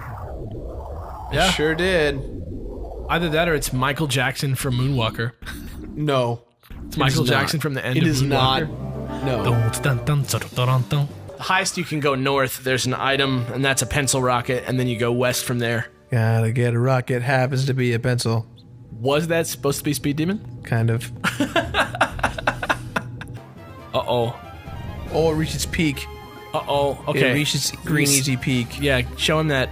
Yeah. I sure did. Either that or it's Michael Jackson from Moonwalker. No. It's Michael Jackson from the end It of is not. Moonwalker. No. The highest you can go north, there's an item, and that's a pencil rocket, and then you go west from there. Gotta get a rocket, happens to be a pencil. Was that supposed to be Speed Demon? Kind of. Uh-oh. Oh, it reached its peak. Uh-oh. Okay. It reached its green easy peak. Yeah, show him that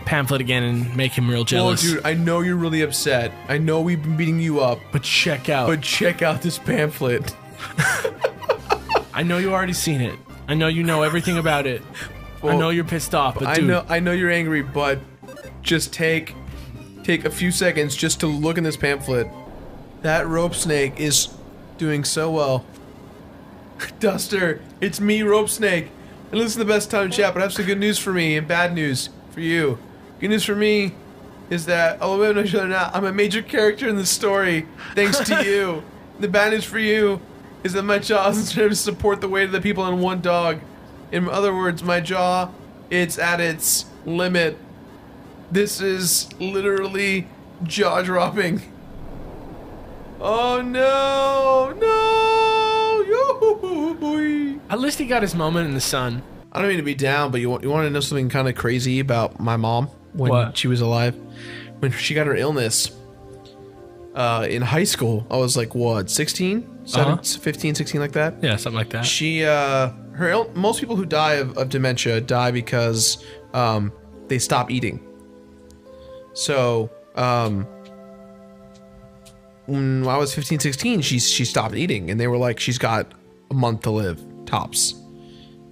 pamphlet again and make him real Oh, jealous. dude, I know you're really upset. I know we've been beating you up. But check out. But check out this pamphlet. I know you already seen it. I know you know everything about it. I know you're pissed off, but dude. I know you're angry, but just take a few seconds just to look in this pamphlet. That rope snake is doing so well. Duster, it's me, Rope Snake. And listen to the best time chat, but I have some good news for me and bad news for you. Good news for me is that, although we don't know each other now, I'm a major character in the story, thanks to you. The bad news for you is that my jaw isn't trying to support the weight of the people in one dog. In other words, my jaw, it's at its limit. This is literally jaw-dropping. Oh no, no! Yoo-hoo-hoo-hoo-hoo. At least he got his moment in the sun. I don't mean to be down, but you want to know something kind of crazy about my mom when What? she was alive? When she got her illness, in high school. I was like, what, 16? 15, 16, like that? Yeah, something like that. She, most people who die of dementia die because they stop eating. So, when I was 15, 16, she stopped eating, and they were like, she's got a month to live, tops.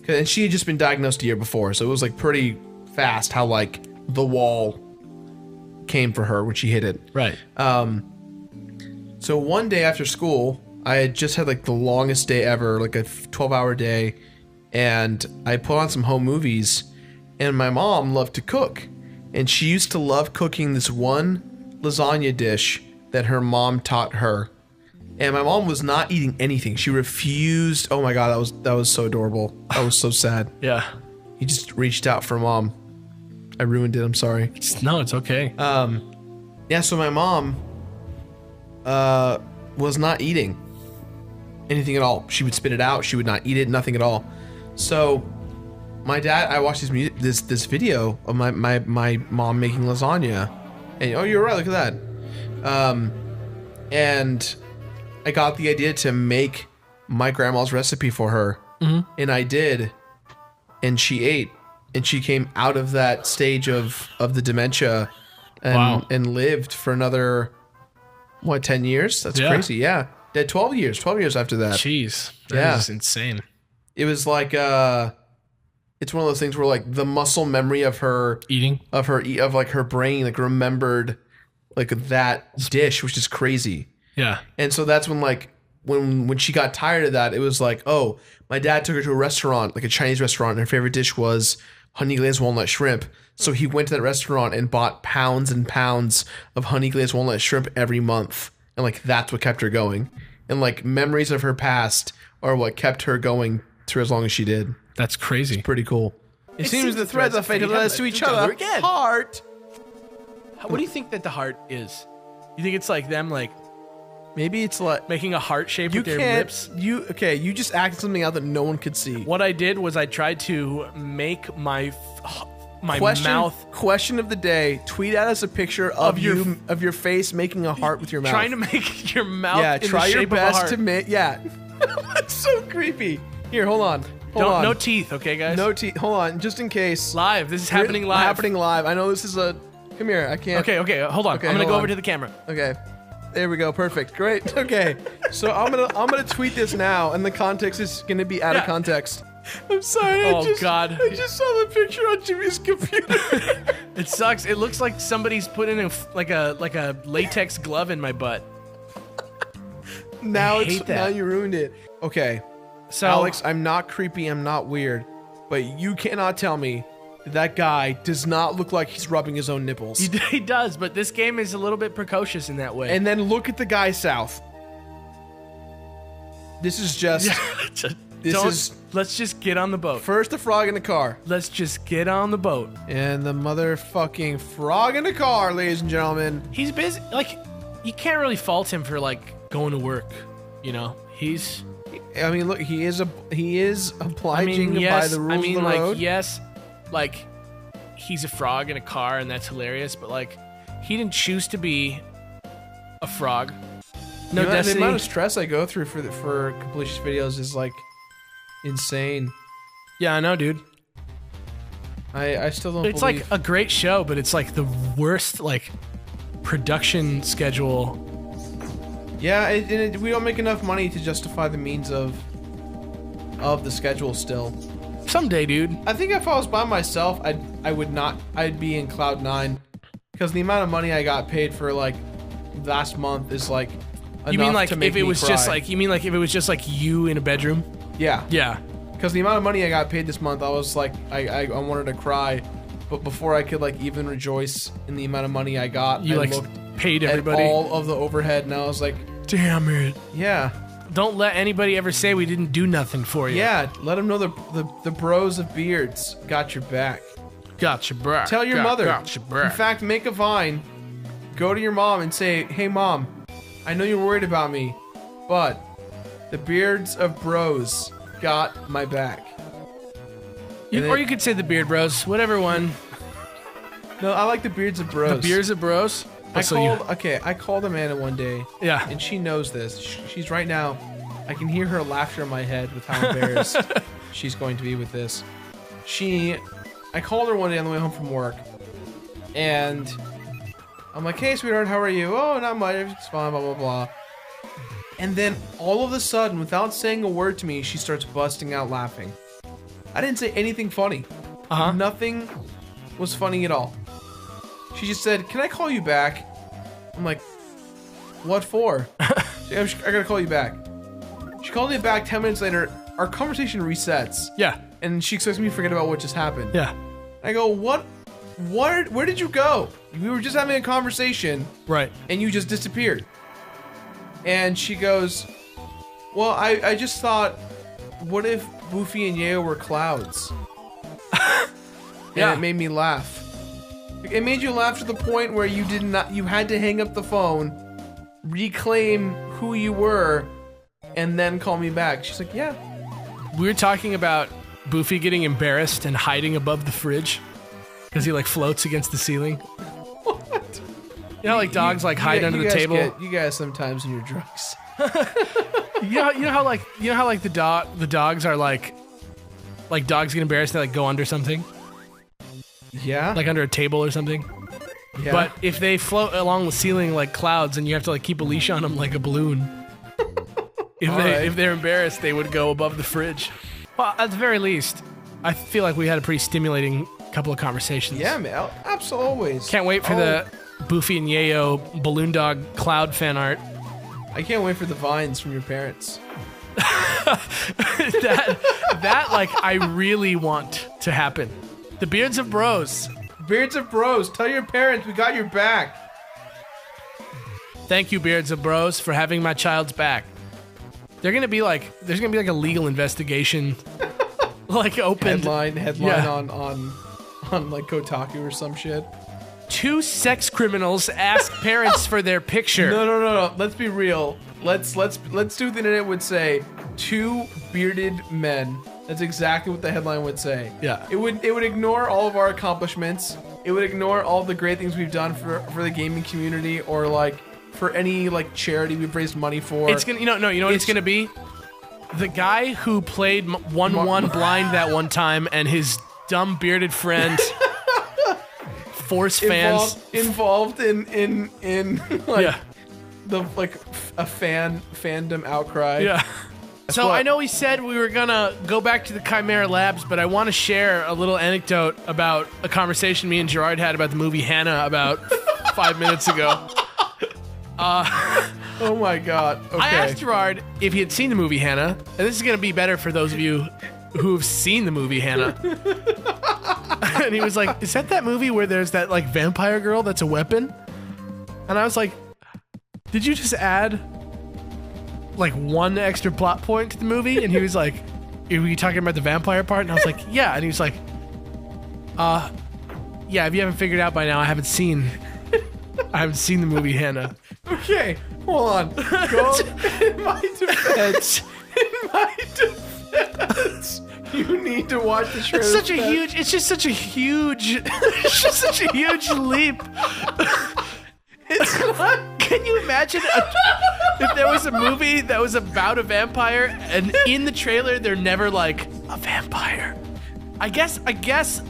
And she had just been diagnosed a year before, so it was like pretty fast how like the wall came for her when she hit it. Right. So one day after school, I had just had like the longest day ever, like a 12-hour day, and I put on some home movies, and my mom loved to cook, and she used to love cooking this one lasagna dish that her mom taught her. And my mom was not eating anything. She refused. Oh my god, that was so adorable. That was so sad. Yeah. He just reached out for mom. I ruined it. I'm sorry. No, it's okay. Yeah. So my mom was not eating anything at all. She would spit it out. She would not eat it. Nothing at all. So my dad, I watched this video of my mom making lasagna, and oh, you're right. Look at that. And I got the idea to make my grandma's recipe for her, and I did, and she ate, and she came out of that stage of the dementia, and lived for another, what, 10 years? That's crazy. Yeah, 12 years after that. Jeez, that is insane. It was like it's one of those things where like the muscle memory of her eating, of like her brain like remembered like that dish, which is crazy. Yeah. And so that's when like when she got tired of that, it was like, oh, my dad took her to a restaurant, like a Chinese restaurant, and her favorite dish was honey glazed walnut shrimp. So he went to that restaurant and bought pounds and pounds of honey glazed walnut shrimp every month. And like that's what kept her going. And like memories of her past are what kept her going through as long as she did. That's crazy. Pretty cool. It seems the threads of fate have led us to each other again. Heart. What do you think that the heart is? You think it's like them like maybe it's like making a heart shape with their lips? You just acted something out that no one could see. What I did was I tried to make my mouth. Question of the day: tweet at us a picture of your face making a heart with your mouth. Trying to make your mouth. Yeah, in try the shape your best of a heart. to make. Yeah, that's so creepy. Here, hold on. No teeth, okay, guys. No teeth. Hold on, just in case. Live. This is happening live. Happening live. I know this is a. Come here. I can't. Okay. Hold on. Okay, I'm gonna go on. over to the camera. Okay. There we go. Perfect. Great. Okay. So I'm gonna tweet this now, and the context is gonna be out of context. I'm sorry. God. I just saw the picture on Jimmy's computer. It sucks. It looks like somebody's put in a latex glove in my butt. Now you ruined it. Okay. So Alex, I'm not creepy. I'm not weird, but you cannot tell me that guy does not look like he's rubbing his own nipples. He does, but this game is a little bit precocious in that way. And then look at the guy south. This is just. Let's just get on the boat. First the frog in the car. Let's just get on the boat. And the motherfucking frog in the car, ladies and gentlemen. He's busy. Like, you can't really fault him for like going to work. You know, I mean, look, he is obliging by the rules of the road. Yes, like he's a frog in a car, and that's hilarious. But like, he didn't choose to be a frog. No destiny. The amount of stress I go through for completion videos is like insane. Yeah, I know, dude. I still don't. It's like a great show, but it's like the worst like production schedule. Yeah, we don't make enough money to justify the means of the schedule still. Someday, dude. I think if I was by myself, I'd be in cloud 9 because the amount of money I got paid for like last month is like enough you mean like to make if it me was cry. just like you in a bedroom? Yeah. Because the amount of money I got paid this month, I was like I wanted to cry, but before I could like even rejoice in the amount of money I got, I looked paid everybody at all of the overhead, and I was like, damn it. Yeah. Don't let anybody ever say we didn't do nothing for you. Yeah, let them know the bros of beards got your back. Got your back. Tell your mother. Got your back. In fact, make a vine. Go to your mom and say, hey mom, I know you're worried about me, but the beards of bros got my back. Or you could say the beard bros, whatever one. No, I like the beards of bros. The beards of bros? I called Amanda one day. Yeah. And she knows this. She's right now. I can hear her laughter in my head with how embarrassed she's going to be with this. I called her one day on the way home from work, and I'm like, "Hey, sweetheart, how are you?" "Oh, not much. It's fine. Blah blah blah." And then all of a sudden, without saying a word to me, she starts busting out laughing. I didn't say anything funny. Nothing was funny at all. She just said, "Can I call you back?" I'm like, "What for?" I gotta call you back. She called me back 10 minutes later. Our conversation resets. Yeah. And she expects me to forget about what just happened. Yeah. I go, "What? Where did you go? We were just having a conversation. Right. And you just disappeared." And she goes, "Well, I just thought, what if Boofy and Yayo were clouds?" Yeah. And it made me laugh. It made you laugh to the point where you had to hang up the phone, reclaim who you were, and then call me back. She's like, "Yeah." We were talking about Boofy getting embarrassed and hiding above the fridge because he like floats against the ceiling. What? You know, like dogs like hide under the table. You guys sometimes in your drugs. You know how the dogs are like dogs get embarrassed, they like go under something, Yeah. like under a table or something. Yeah. But if they float along the ceiling like clouds, and you have to like keep a leash on them like a balloon, if they're embarrassed, they would go above the fridge. Well, at the very least, I feel like we had a pretty stimulating couple of conversations. Yeah, man. Absolutely. Always. Can't wait for the Boofy and Yayo balloon dog cloud fan art. I can't wait for the vines from your parents. that like I really want to happen. The Beards of Bros. Beards of Bros, tell your parents we got your back. Thank you, Beards of Bros, for having my child's back. There's gonna be like a legal investigation, like opened Headline Yeah. on like Kotaku or some shit. 2 sex criminals ask parents for their picture. No. Let's be real. Let's do what the internet would say. 2 bearded men. That's exactly what the headline would say. Yeah. It would ignore all of our accomplishments. It would ignore all the great things we've done for the gaming community, or like for any like charity we've raised money for. It's gonna, you know what it's gonna be? The guy who played 1-1 blind that one time, and his dumb bearded friend force fans involved in like yeah. the like a fandom outcry. Yeah. So what- I know we said we were gonna go back to the Chimera Labs, but I want to share a little anecdote about a conversation me and Gerard had about the movie Hannah about 5 minutes ago. Oh my god. Okay. I asked Gerard if he had seen the movie Hannah, and this is gonna be better for those of you who have seen the movie Hannah. And he was like, "Is that movie where there's that like vampire girl that's a weapon?" And I was like, "Did you just add like one extra plot point to the movie?" And he was like, "Are you talking about the vampire part?" And I was like, "Yeah." And he was like, "Yeah, if you haven't figured out by now, I haven't seen the movie Hannah." Okay, hold on. Go in my defense. You need to watch the trailer. It's just such a huge leap. It's not. Can you imagine if there was a movie that was about a vampire, and in the trailer they're never like a vampire? I guess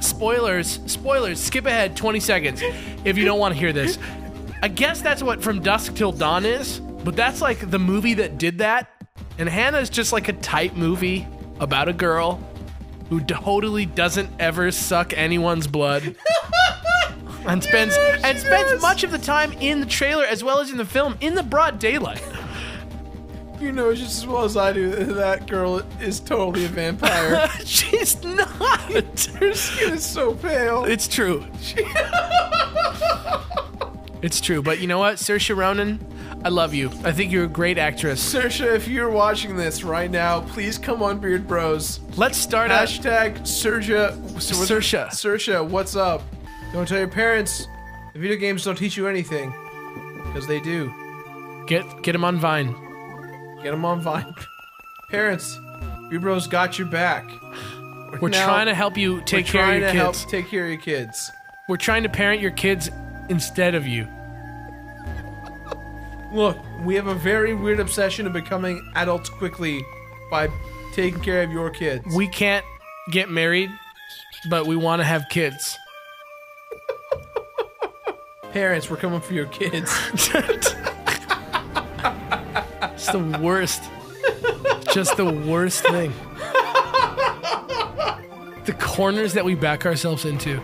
spoilers, skip ahead 20 seconds if you don't want to hear this. I guess that's what From Dusk Till Dawn is, but that's like the movie that did that. And Hannah's just like a tight movie about a girl who totally doesn't ever suck anyone's blood. And spends much of the time in the trailer as well as in the film in the broad daylight. You know just as well as I do that girl is totally a vampire. She's not. Her skin is so pale. It's true. It's true, but you know what, Saoirse Ronan, I love you. I think you're a great actress. Saoirse, if you're watching this right now, please come on Beard Bros. Let's start Hashtag Saoirse. Saoirse, what's up? Don't tell your parents the video games don't teach you anything, because they do. Get him on Vine. Get them on Vine. Parents, Beard Bros got your back. We're trying to help you take care of your kids. Take care of your kids. We're trying to parent your kids instead of you. Look, we have a very weird obsession of becoming adults quickly by taking care of your kids. We can't get married, but we want to have kids. Parents, we're coming for your kids. It's the worst. Just the worst thing. The corners that we back ourselves into.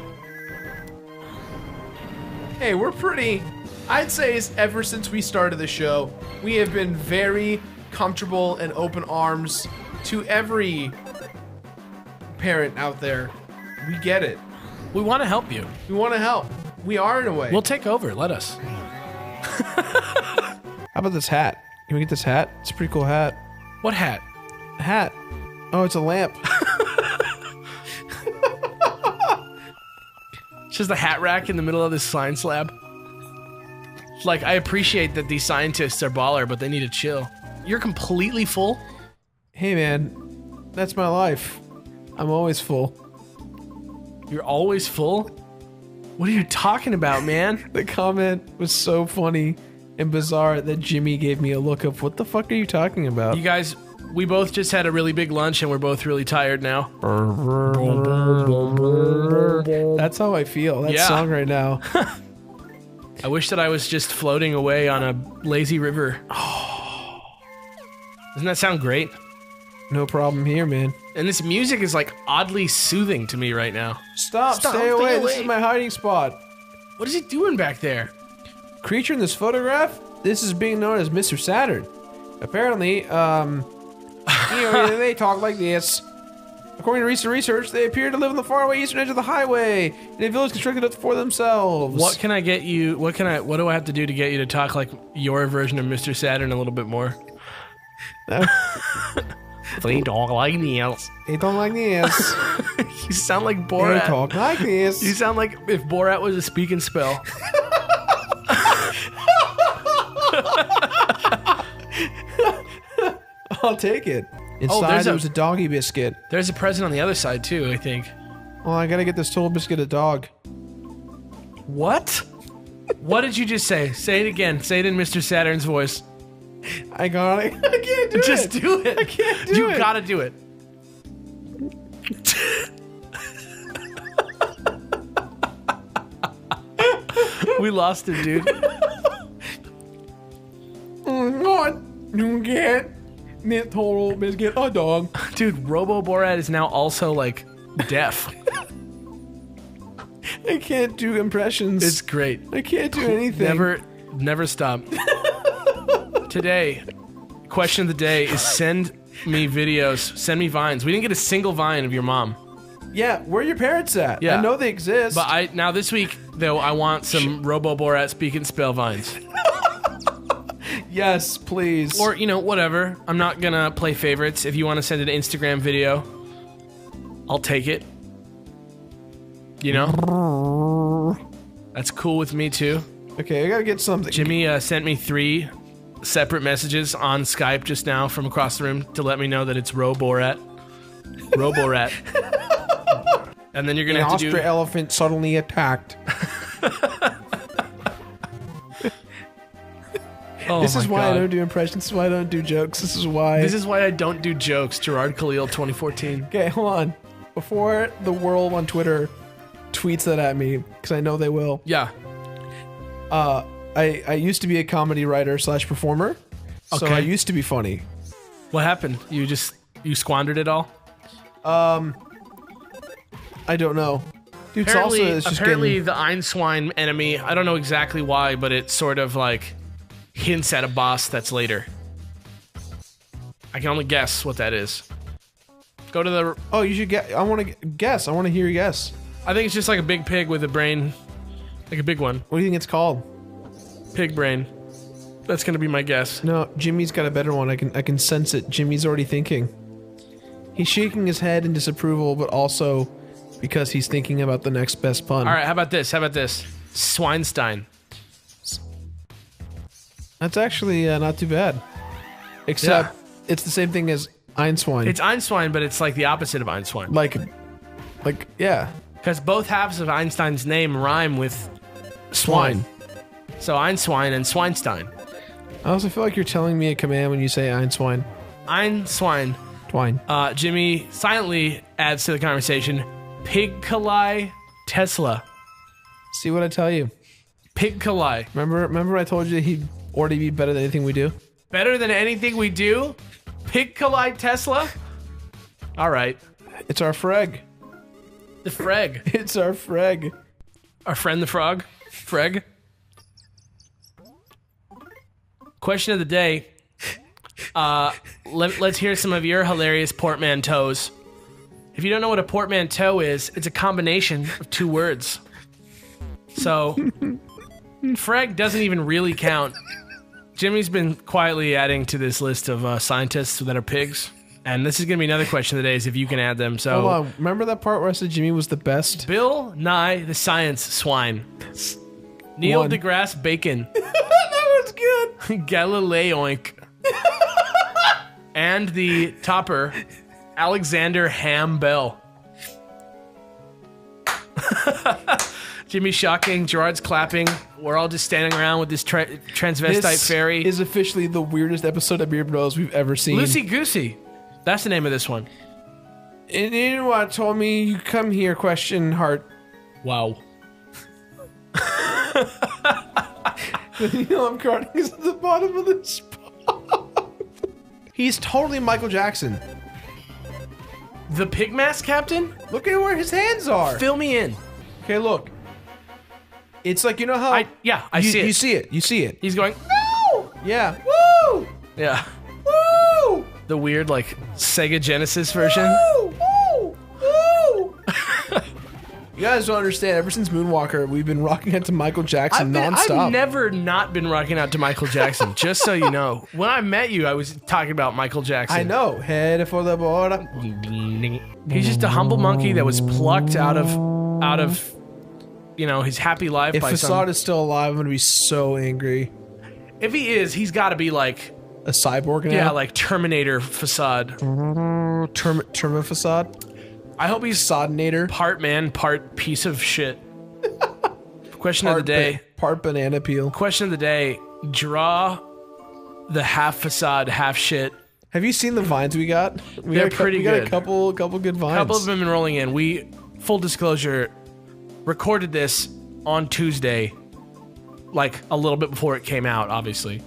Hey, we're pretty... I'd say ever since we started the show, we have been very comfortable and open arms to every parent out there. We get it. We want to help you. We want to help. We are in a way. We'll take over. Let us. How about this hat? Can we get this hat? It's a pretty cool hat. What hat? A hat. Oh, it's a lamp. It's just a hat rack in the middle of this science lab. Like, I appreciate that these scientists are baller, but they need to chill. You're completely full? Hey, man. That's my life. I'm always full. You're always full? What are you talking about, man? The comment was so funny and bizarre that Jimmy gave me a look of, what the fuck are you talking about? You guys, we both just had a really big lunch and we're both really tired now. That's how I feel. That song right now. I wish that I was just floating away on a lazy river. Doesn't that sound great? No problem here, man. And this music is like oddly soothing to me right now. Stop, stay away. This is my hiding spot. What is he doing back there? Creature in this photograph? This is being known as Mr. Saturn. Apparently, they talk like this. According to recent research, they appear to live on the faraway eastern edge of the highway in a village constructed for themselves. What can I get you? What do I have to do to get you to talk like your version of Mr. Saturn a little bit more? They talk like this. They talk like this. You sound like Borat. They talk like this. You sound like if Borat was a speak and spell. I'll take it. Inside there was a doggy biscuit. There's a present on the other side too, I think. Well, I gotta get this total biscuit a dog. What? What did you just say? Say it again. Say it in Mr. Saturn's voice. I got it. I can't do it. Just do it. I can't do it. You gotta do it. We lost him, dude. You get this total biscuit a dog. Dude, Robo Borat is now also like deaf. I can't do impressions. It's great. I can't do anything. Never stop. Today, question of the day is send me videos, send me vines. We didn't get a single vine of your mom. Yeah, where are your parents at? Yeah. I know they exist. But now this week, though, I want some Robo Borat speak and spell vines. Yes, please. Or, whatever. I'm not gonna play favorites. If you want to send an Instagram video, I'll take it. That's cool with me, too. Okay, I gotta get something. Jimmy sent me 3 separate messages on Skype just now from across the room to let me know that it's Roborat. Roborat. And then you're gonna have to do... An Australian elephant suddenly attacked. This is why I don't do impressions. This is why I don't do jokes. This is why I don't do jokes. Gerard Khalil 2014. Okay, hold on. Before the world on Twitter tweets that at me, because I know they will. Yeah. I used to be a comedy writer / performer. So I used to be funny. What happened? You squandered it all? I don't know. Dude, apparently the Einswine enemy, I don't know exactly why, but it sort of like hints at a boss that's later. I can only guess what that is. Go to the... Oh, you should get... I want to guess. I want to hear you guess. I think it's just like a big pig with a brain. Like a big one. What do you think it's called? Pig brain. That's going to be my guess. No, Jimmy's got a better one. I can sense it. Jimmy's already thinking. He's shaking his head in disapproval, but also because he's thinking about the next best pun. All right, how about this? Swinestein. That's actually not too bad. Except it's the same thing as Einswine. It's Einswine, but it's like the opposite of Einswine. Like, yeah. Because both halves of Einstein's name rhyme with swine. So Einswine and Swinestein. I also feel like you're telling me a command when you say ein Swine. Ein Swine. Twine. Jimmy silently adds to the conversation, Pig Kalai Tesla. See what I tell you. Pig Kalai. Remember I told you that he'd already be better than anything we do? Better than anything we do? Pig Kalai Tesla? All right. It's our Freg. The Freg. It's our Freg. Our friend the frog. Freg. Question of the day. Let's hear some of your hilarious portmanteaus. If you don't know what a portmanteau is, it's a combination of two words. So, Freg doesn't even really count. Jimmy's been quietly adding to this list of scientists that are pigs. And this is going to be another question of the day, is if you can add them. So, hold on. Remember that part where I said Jimmy was the best? Bill Nye the Science Swine. Neil deGrasse Bacon. That was good. Galileoink. And the topper, Alexander Ham Bell. Jimmy's shocking, Gerard's clapping. We're all just standing around with this transvestite fairy. This is officially the weirdest episode of Beer Bros we've ever seen. Loosey Goosey. That's the name of this one. And you know what told me you come here, question heart. Wow. You know I'm crying is at the bottom of the spot. He's totally Michael Jackson. The Pigmask Captain? Look at where his hands are. Fill me in. Okay, look. It's like, you know how... I see it. You see it. You see it. He's going, Woo! Yeah. Woo! yeah. Woo! The weird, like, Sega Genesis version. Woo! Woo! Woo! You guys don't understand. Ever since Moonwalker, we've been rocking out to Michael Jackson nonstop. I've never not been rocking out to Michael Jackson, just so you know. When I met you, I was talking about Michael Jackson. I know. Head for the border. He's just a humble monkey that was plucked out of you know, his happy life If by Facade is still alive, I'm going to be so angry. If he is, he's got to be like... A cyborg now? Yeah, like Terminator Facade. Terma Facade? I hope he's Sodinator. part man, part piece of shit. Question of the day. Part banana peel. Question of the day. Draw the half facade, half shit. Have you seen the vines we got? They're pretty we good. got a couple good vines. A couple of them have been rolling in. We, full disclosure, recorded this on Tuesday, like a little bit before it came out, obviously.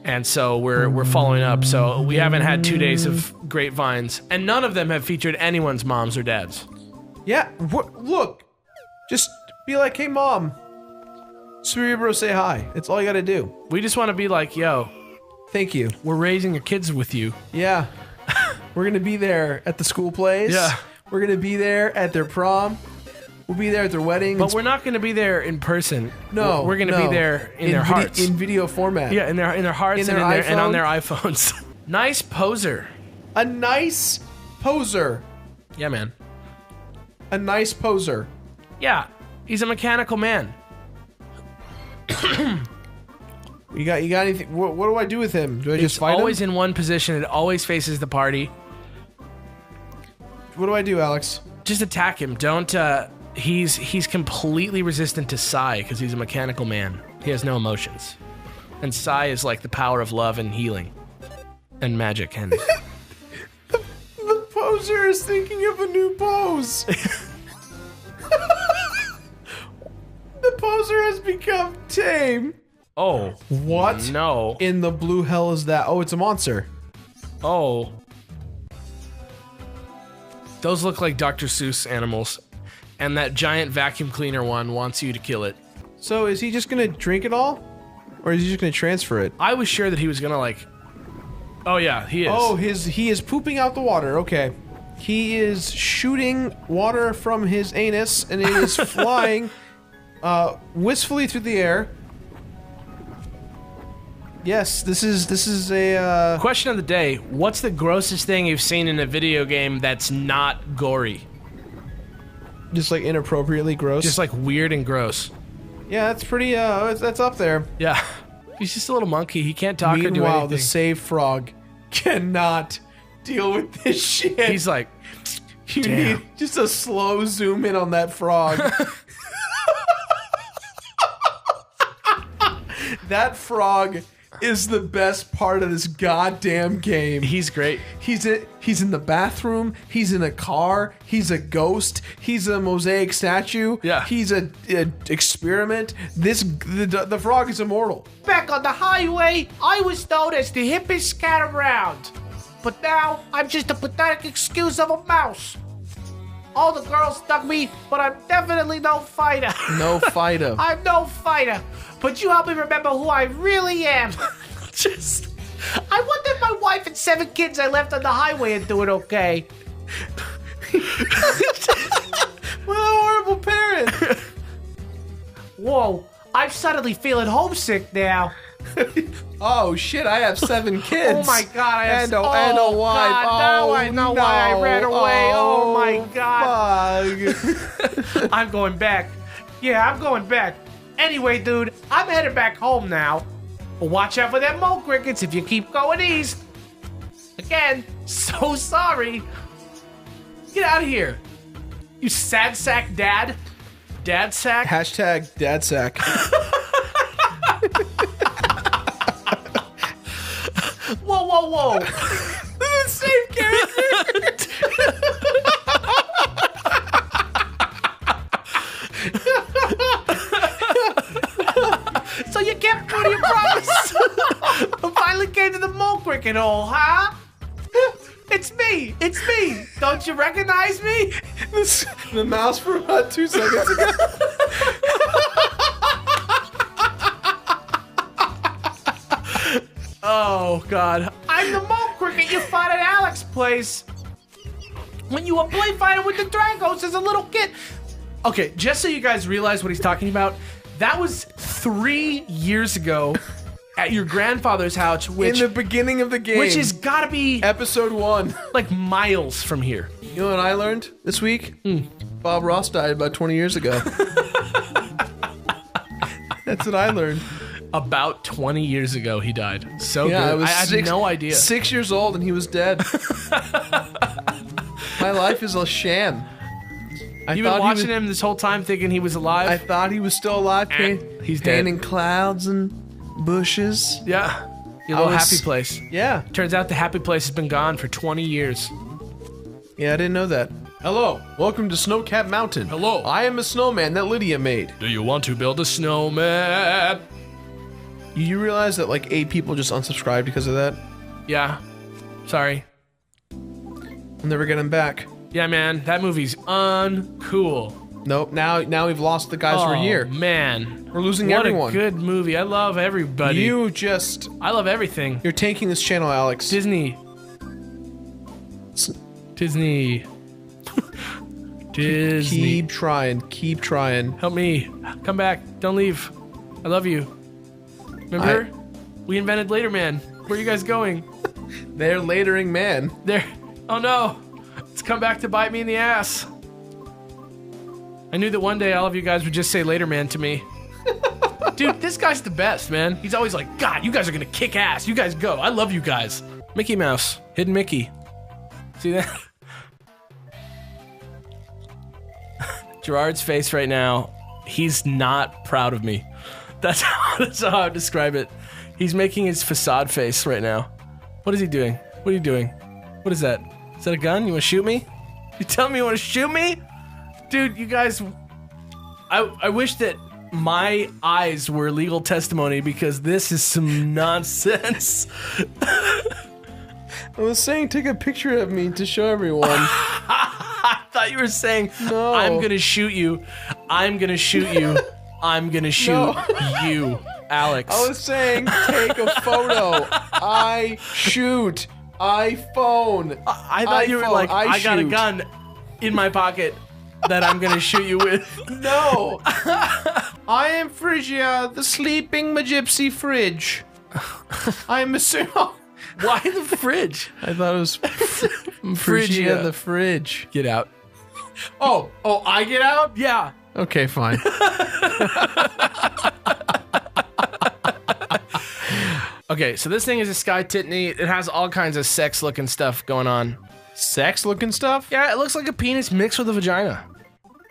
And so we're following up. So we haven't had 2 days of great vines, and none of them have featured anyone's moms or dads. Yeah, look. Just be like, hey, Mom. Surreal Bro, say hi. It's all you gotta do. We just want to be like, yo, thank you. we're raising your kids with you. Yeah. We're gonna be there at the school plays. Yeah. We're gonna be there at their prom. We'll be there at their wedding. But we're not going to be there in person. No, we're going to be there in their hearts. In video format. Yeah, in their hearts In and, their and on iPhone. their iPhones. Nice poser. A nice poser. Yeah, man. A nice poser. Yeah, he's a mechanical man. You got anything? What do I do with him? Do I just It's fight always him? in one position. It always faces the party. What do I do, Alex? Just attack him. Don't. He's completely resistant to psi because he's a mechanical man. He has no emotions, and psi is like the power of love and healing, and magic. And The poser is thinking of a new pose. The poser has become tame. oh What? no! In the blue hell is that? Oh, it's a monster. Oh, those look like Dr. Seuss animals, and that giant vacuum cleaner one wants you to kill it. So is he just gonna drink it all? Or is he just gonna transfer it? I was sure that he was gonna like. Oh yeah, he is. Oh, he is pooping out the water. Okay. He is shooting water from his anus, and it is flying wistfully through the air. Yes, this is a Question of the day: what's the grossest thing you've seen in a video game that's not gory? just like inappropriately gross. Just like weird and gross. Yeah, that's pretty. That's up there. Yeah, he's just a little monkey. He can't talk or do Meanwhile, anything. the save frog cannot deal with this shit. He's like, you damn. need just a slow zoom in on that frog. That frog is the best part of this goddamn game. He's great. He's in the bathroom. He's in a car. He's a ghost. He's a mosaic statue. Yeah. He's a experiment. The frog is immortal. Back on the highway, I was known as the hippest cat around. But now, I'm just a pathetic excuse of a mouse. All the girls dug me, but I'm definitely no fighter. No fighter. I'm no fighter. But you help me remember who I really am. I wonder if my wife and 7 kids I left on the highway are doing okay. What a horrible parent. Whoa, I'm suddenly feeling homesick now. Oh shit! I have 7 kids. Oh my god, I have and a wife. God, now I know why I ran away. Oh my god. Fuck. I'm going back. Yeah, I'm going back. Anyway, dude, I'm headed back home now. But watch out for them mole crickets if you keep going east. Again, so sorry. Get out of here. You sad sack dad. Dad sack? Hashtag dad sack. Whoa. They're the same character. So you kept true to your promise. I finally came to the mole cricket hole, huh? It's me. Don't you recognize me? The mouse for about 2 seconds ago. Oh God. I'm the mole cricket you fought at Alex's place when you were play fighting with the Dragos as a little kid. Okay, just so you guys realize what he's talking about, that was 3 years ago at your grandfather's house, which In the beginning of the game. which has gotta be episode 1. like miles from here. You know what I learned this week? Bob Ross died about 20 years ago. That's what I learned. About 20 years ago, he died. So Yeah, good. I had no idea. 6 years old and he was dead. My life is a sham. You've been watching him this whole time thinking he was alive? I thought he was still alive. He's dead. Painting clouds and bushes. Yeah. Your little happy place. Yeah. Turns out the happy place has been gone for 20 years. Yeah, I didn't know that. Hello, welcome to Snowcap Mountain. Hello. I am a snowman that Lydia made. Do you want to build a snowman? You realize that like 8 people just unsubscribed because of that? Yeah. Sorry. I'll never get him back. Yeah, man. That movie's uncool. Nope, now we've lost the guys who are here. Man. We're losing What everyone. a good movie. I love everybody. I love everything. You're tanking this channel, Alex. Disney. Disney. Disney. Keep trying. Help me. Come back. Don't leave. I love you. Remember? We invented Later Man. Where are you guys going? They're latering man. There. Oh no. It's come back to bite me in the ass. I knew that one day all of you guys would just say Later Man to me. Dude, this guy's the best, man. He's always like, God, you guys are gonna kick ass. You guys go. I love you guys. Mickey Mouse. Hidden Mickey. See that? Gerard's face right now, he's not proud of me. That's how I would describe it. He's making his facade face right now. What is he doing? What are you doing? What is that? Is that a gun? You want to shoot me? You tell me you want to shoot me? Dude, you guys... I wish that my eyes were legal testimony because this is some nonsense. I was saying take a picture of me to show everyone. I thought you were saying, no. I'm gonna shoot you. I'm gonna shoot you. I'm gonna shoot you, Alex. I was saying take a photo. I shoot. I phone. I thought you were like, I got a gun in my pocket that I'm gonna shoot you with. No. I am Phrygia, the sleeping gypsy fridge. I'm a Why the fridge? I thought it was Phrygia the fridge. Get out. Oh, I get out? Yeah. Okay, fine. Okay, so this thing is a Sky Titney. It has all kinds of sex-looking stuff going on. Sex-looking stuff? Yeah, it looks like a penis mixed with a vagina.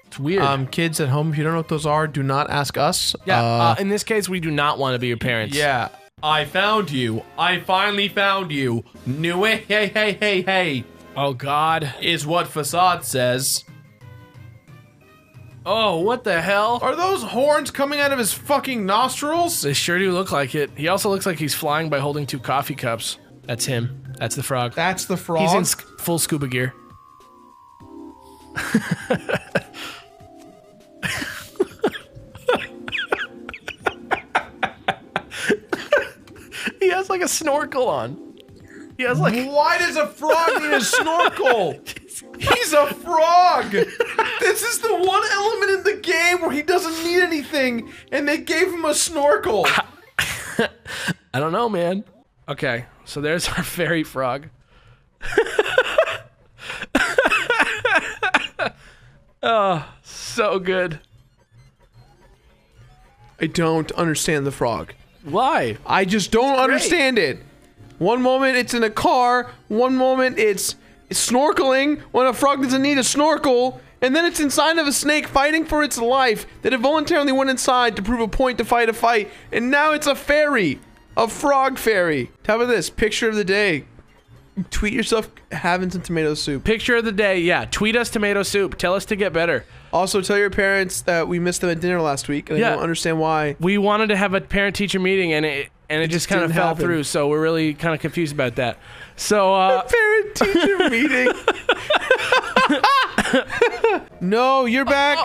It's weird. Kids at home, if you don't know what those are, do not ask us. Yeah, in this case, we do not want to be your parents. Yeah. I found you. I finally found you. Knew it. Hey, hey, hey, hey. Oh, God. Is what Facade says. Oh, what the hell? Are those horns coming out of his fucking nostrils? They sure do look like it. He also looks like he's flying by holding 2 coffee cups. That's him. That's the frog. That's the frog? He's in full scuba gear. He has like a snorkel on. He has like... Why does a frog need a snorkel? He's a frog! This is the one element in the game where he doesn't need anything, and they gave him a snorkel. I don't know, man. Okay, so there's our fairy frog. Oh, so good. I don't understand the frog. Why? I just don't understand it. One moment it's in a car, one moment it's snorkeling when a frog doesn't need a snorkel, and then it's inside of a snake fighting for its life that it voluntarily went inside to prove a point to fight a fight, and now it's a fairy. A frog fairy. How about this? Picture of the day. Tweet yourself having some tomato soup. Picture of the day, yeah. Tweet us tomato soup. Tell us to get better. Also, tell your parents that we missed them at dinner last week, and I don't understand why. We wanted to have a parent-teacher meeting, and it just kind of fell happen. through, so we're really kind of confused about that. So, Parent-teacher meeting. No, you're back.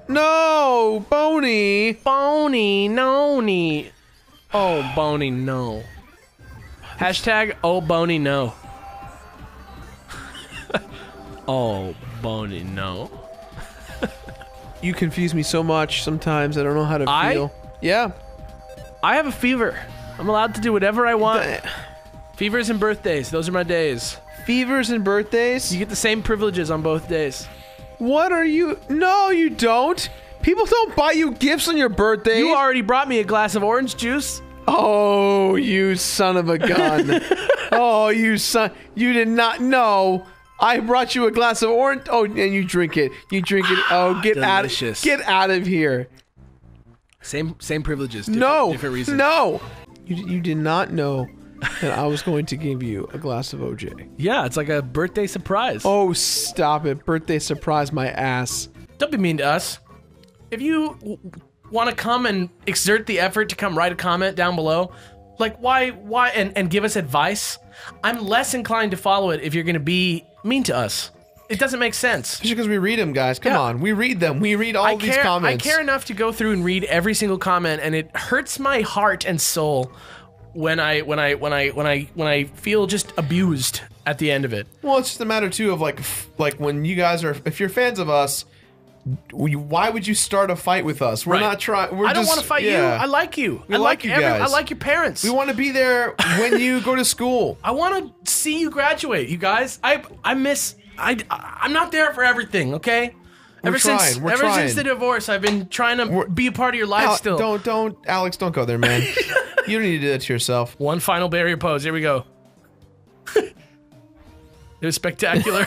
No, Boney. Boney, no-ny. Oh, Boney, no. Hashtag, oh, Boney, no. Oh, Boney, no. You confuse me so much sometimes, I don't know how to feel. Yeah. I have a fever. I'm allowed to do whatever I want. Fevers and birthdays, those are my days. Fevers and birthdays? You get the same privileges on both days. What are you? No, you don't. People don't buy you gifts on your birthday. You already brought me a glass of orange juice. Oh, you son of a gun. Oh, you son. You did not know. I brought you a glass of orange. Oh, and you drink it. You drink it. Oh, get Delicious. Get out of here. Same privileges. Different reason. No. You did not know that I was going to give you a glass of OJ. Yeah, it's like a birthday surprise. Oh, stop it. Birthday surprise my ass. Don't be mean to us. If you want to come and exert the effort to come write a comment down below, like why and give us advice, I'm less inclined to follow it if you're going to be mean to us. It doesn't make sense. Just because we read them, guys. Come on. We read them. We read all these comments. I care enough to go through and read every single comment, and it hurts my heart and soul when I feel just abused at the end of it. Well, it's just a matter too of like when you guys are, if you're fans of us, why would you start a fight with us? We're not trying. I don't want to fight you. I like you. I like you guys. I like your parents. We want to be there when you go to school. I want to see you graduate, you guys. I'm not there for everything, okay? Ever since the divorce, I've been trying to be a part of your life still. Alex, don't go there, man. You don't need to do that to yourself. One final barrier pose. Here we go. It was spectacular.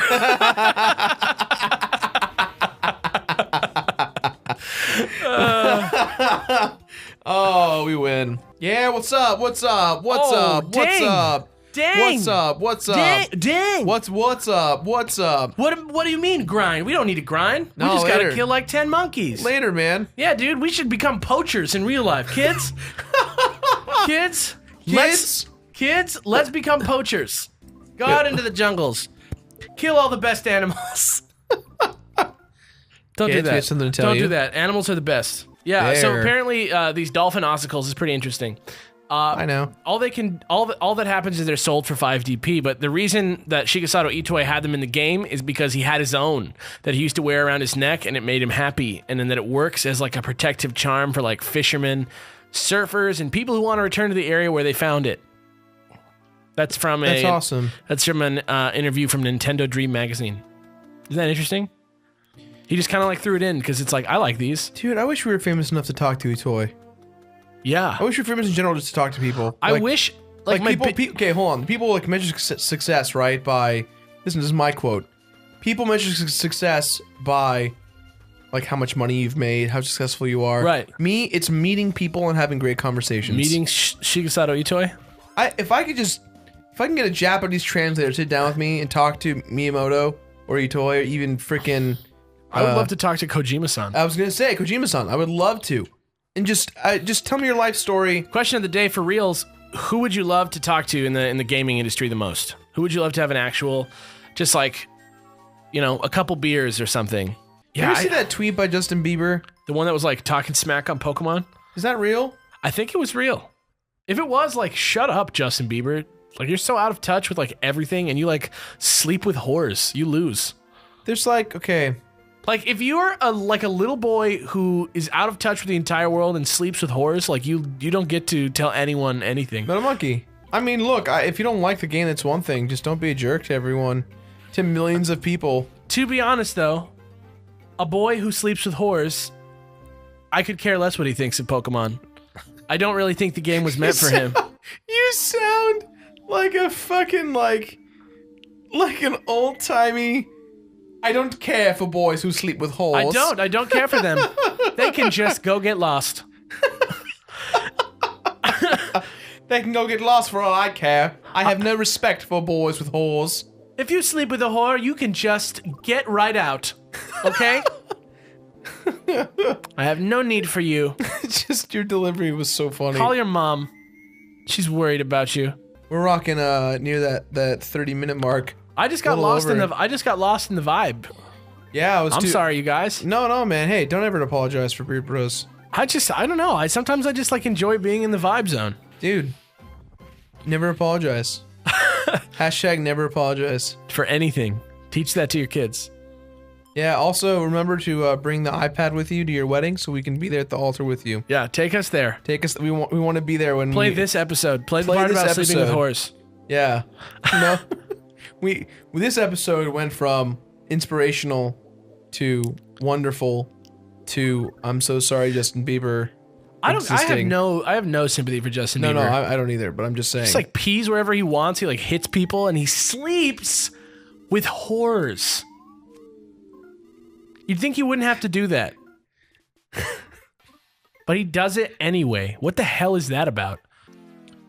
Oh, we win. Yeah, what's up? What's up? What's up? What's up? Dang. What's up? What's up? Dang. What's up? What's up? What do you mean grind? We don't need to grind. No, we just later. gotta kill like 10 monkeys. Later, man. Yeah, dude, we should become poachers in real life. Kids? Let's become poachers. Go out into the jungles. Kill all the best animals. Don't do that. Something to tell Don't you. do that. Animals are the best. Yeah, so There. apparently these dolphin ossicles is pretty interesting. I know. All that happens is they're sold for 5 DP, but the reason that Shigesato Itoi had them in the game is because he had his own that he used to wear around his neck and it made him happy, and then that it works as like a protective charm for like fishermen, surfers, and people who want to return to the area where they found it. That's awesome. That's from an interview from Nintendo Dream Magazine. Isn't that interesting? He just kind of like threw it in because it's like, I like these. Dude, I wish we were famous enough to talk to Itoi. Yeah. I wish we were famous in general just to talk to people. I wish... Like okay, hold on. People like measure success, right, by... This is my quote. People measure success by... like how much money you've made, how successful you are. Right. Me, it's meeting people and having great conversations. Meeting Shigesato Itoi? If I can get a Japanese translator to sit down with me and talk to Miyamoto or Itoi or even freaking... I would love to talk to Kojima-san. I was going to say, Kojima-san, I would love to. And just tell me your life story. Question of the day for reals. Who would you love to talk to in the gaming industry the most? Who would you love to have an actual, just like, you know, a couple beers or something? Yeah, you see that tweet by Justin Bieber? The one that was like talking smack on Pokemon? Is that real? I think it was real. If it was, like, shut up, Justin Bieber. Like, you're so out of touch with, like, everything, and you, like, sleep with whores. You lose. There's, like, okay. Like, if you're, a little boy who is out of touch with the entire world and sleeps with whores, like, you don't get to tell anyone anything. Metal Monkey. I mean, look, if you don't like the game, that's one thing. Just don't be a jerk to everyone. To millions of people. To be honest, though, a boy who sleeps with whores, I could care less what he thinks of Pokemon. I don't really think the game was meant for him. You sound like a fucking, like an old-timey... I don't care for boys who sleep with whores. I don't care for them. They can just go get lost. They can go get lost for all I care. I have no respect for boys with whores. If you sleep with a whore, you can just get right out. Okay? I have no need for you. Just your delivery was so funny. Call your mom. She's worried about you. We're rocking near that 30-minute mark. I just got lost in the vibe. Yeah, I'm sorry, you guys. No, man. Hey, don't ever apologize for Beard Bros. I don't know. Sometimes I just like enjoy being in the vibe zone. Dude, never apologize. Hashtag never apologize. For anything. Teach that to your kids. Yeah, also remember to bring the iPad with you to your wedding so we can be there at the altar with you. Yeah, take us there. We want to be there when Play this episode. Play the part about sleeping with whores. Yeah. No. This episode went from inspirational to wonderful to I'm so sorry, Justin Bieber. I have no sympathy for Justin Bieber. No, I don't either, but I'm just saying. He like pees wherever he wants. He like hits people and he sleeps with whores. You'd think he wouldn't have to do that. But he does it anyway. What the hell is that about?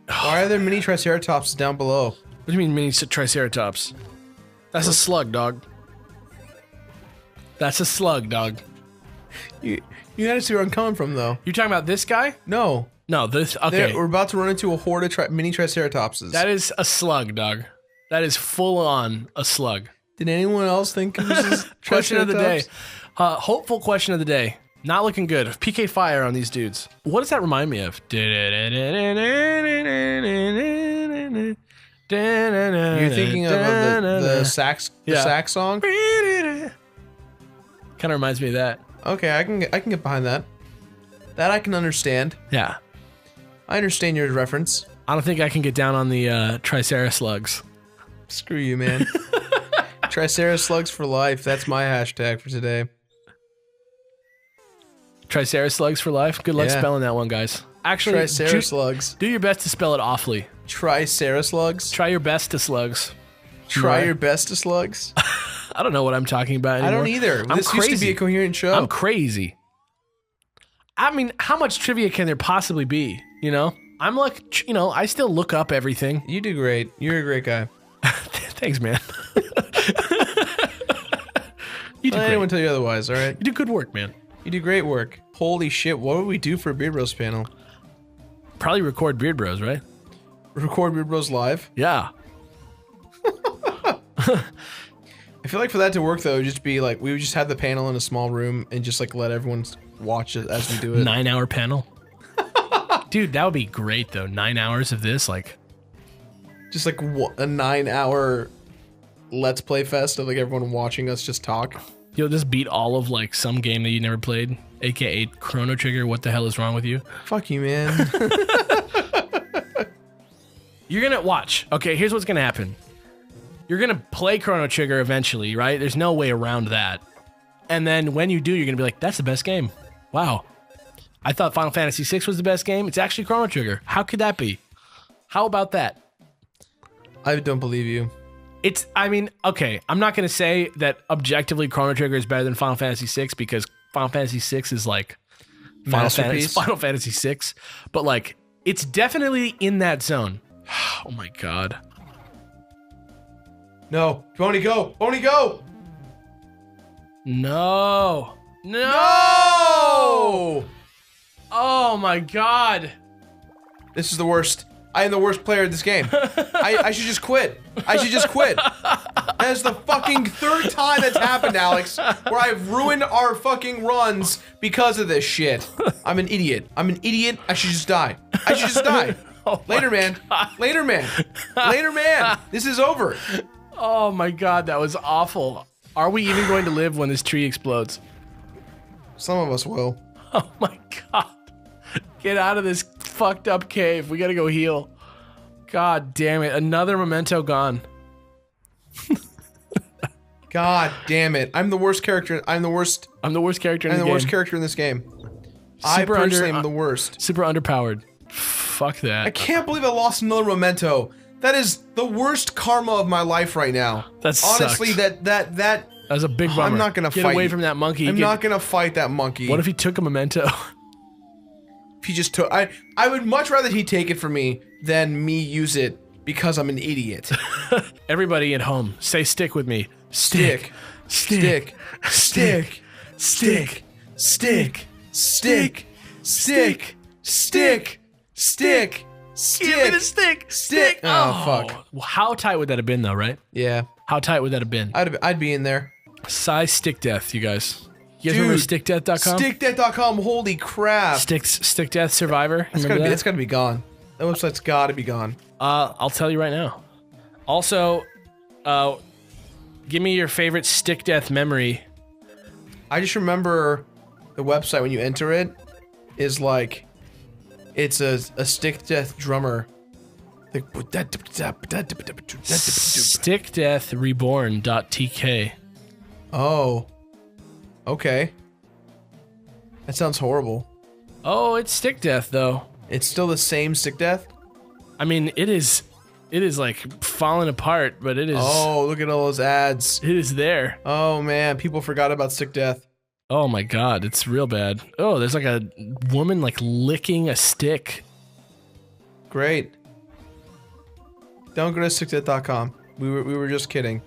Why are there mini Triceratops down below? What do you mean mini Triceratops? That's a slug, dog. That's a slug, dog. You gotta see where I'm coming from, though. You're talking about this guy? No. No, this... Okay. We're about to run into a horde of mini Triceratopses. That is a slug, dog. That is full-on a slug. Did anyone else think it was Question of the day. Hopeful question of the day. Not looking good. PK Fire on these dudes. What does that remind me of? You're thinking of the sax song? Kind of reminds me of that. Okay, I can get behind that. That I can understand. Yeah. I understand your reference. I don't think I can get down on the Tricera slugs. Screw you, man. Tricera slugs for life. That's my hashtag for today. Tricera slugs for life. Good luck spelling that one, guys. Actually, Tricera slugs. Do your best to spell it awfully. Tricera slugs. Try your best to slugs. Try your best to slugs. I don't know what I'm talking about anymore. I don't either. This used to be a coherent show. I'm crazy. I mean, how much trivia can there possibly be? You know, I'm like, I still look up everything. You do great. You're a great guy. Thanks, man. You do I great. won't tell you otherwise, all right? You do good work, man. You do great work. Holy shit, what would we do for a Beard Bros panel? Probably record Beard Bros, right? Record Beard Bros live? Yeah. I feel like for that to work, though, it would just be like, we would just have the panel in a small room and just like let everyone watch it as we do it. 9-hour panel. Dude, that would be great, though. 9 hours of this, like... Just like a 9-hour Let's Play fest of like everyone watching us just talk. You'll just beat all of like some game that you never played, aka Chrono Trigger. What the hell is wrong with you? Fuck you, man. You're gonna watch. Okay, here's what's gonna happen. You're gonna play Chrono Trigger eventually, right? There's no way around that. And then when you do, you're gonna be like, that's the best game. Wow. I thought Final Fantasy VI was the best game. It's actually Chrono Trigger. How could that be? How about that? I don't believe you. I mean, okay, I'm not going to say that objectively Chrono Trigger is better than Final Fantasy VI because Final Fantasy VI is like Final Fantasy VI, but like it's definitely in that zone. Oh my god. No, Boney, go! Boney, go! No. No! Oh my god. This is the worst. I am the worst player at this game. I should just quit. I should just quit. That is the fucking third time that's happened, Alex, where I've ruined our fucking runs because of this shit. I'm an idiot. I'm an idiot. I should just die. I should just die. Later, man. Later, man. Later, man. This is over. Oh my god, that was awful. Are we even going to live when this tree explodes? Some of us will. Oh my god. Get out of this fucked up cave. We gotta go heal. God damn it. Another memento gone. God damn it. I'm the worst character. I'm the worst character in the game. I'm the worst character in this game. I personally am the worst. Super underpowered. Fuck that. I can't believe I lost another memento. That is the worst karma of my life right now. That honestly, sucks. that was a big bummer. I'm not gonna Get fight. away from that monkey. I'm not gonna fight that monkey. What if he took a memento? If he just took, I would much rather he take it from me than me use it because I'm an idiot. Everybody at home, say stick with me. Stick. Stick. Stick. Stick. Stick. Stick. Stick. Stick. Stick. Stick. Give me the stick. Stick. Oh, fuck. Well, how tight would that have been, though, right? Yeah. How tight would that have been? I'd be in there. Size stick death, you guys. You guys Dude, remember stickdeath.com? Stickdeath.com, holy crap. Stick Death Survivor. It's gotta be gone. That website's gotta be gone. I'll tell you right now. Also, give me your favorite stick death memory. I just remember the website when you enter it is like, it's a stick death drummer. Like, Stickdeathreborn.tk. Oh. Okay. That sounds horrible. Oh, it's stick death though. It's still the same stick death? I mean, it is like falling apart, but it is. Oh, look at all those ads. It is there. Oh man, people forgot about stick death. Oh my god, it's real bad. Oh, there's like a woman like licking a stick. Great. Don't go to stickdeath.com. We were just kidding.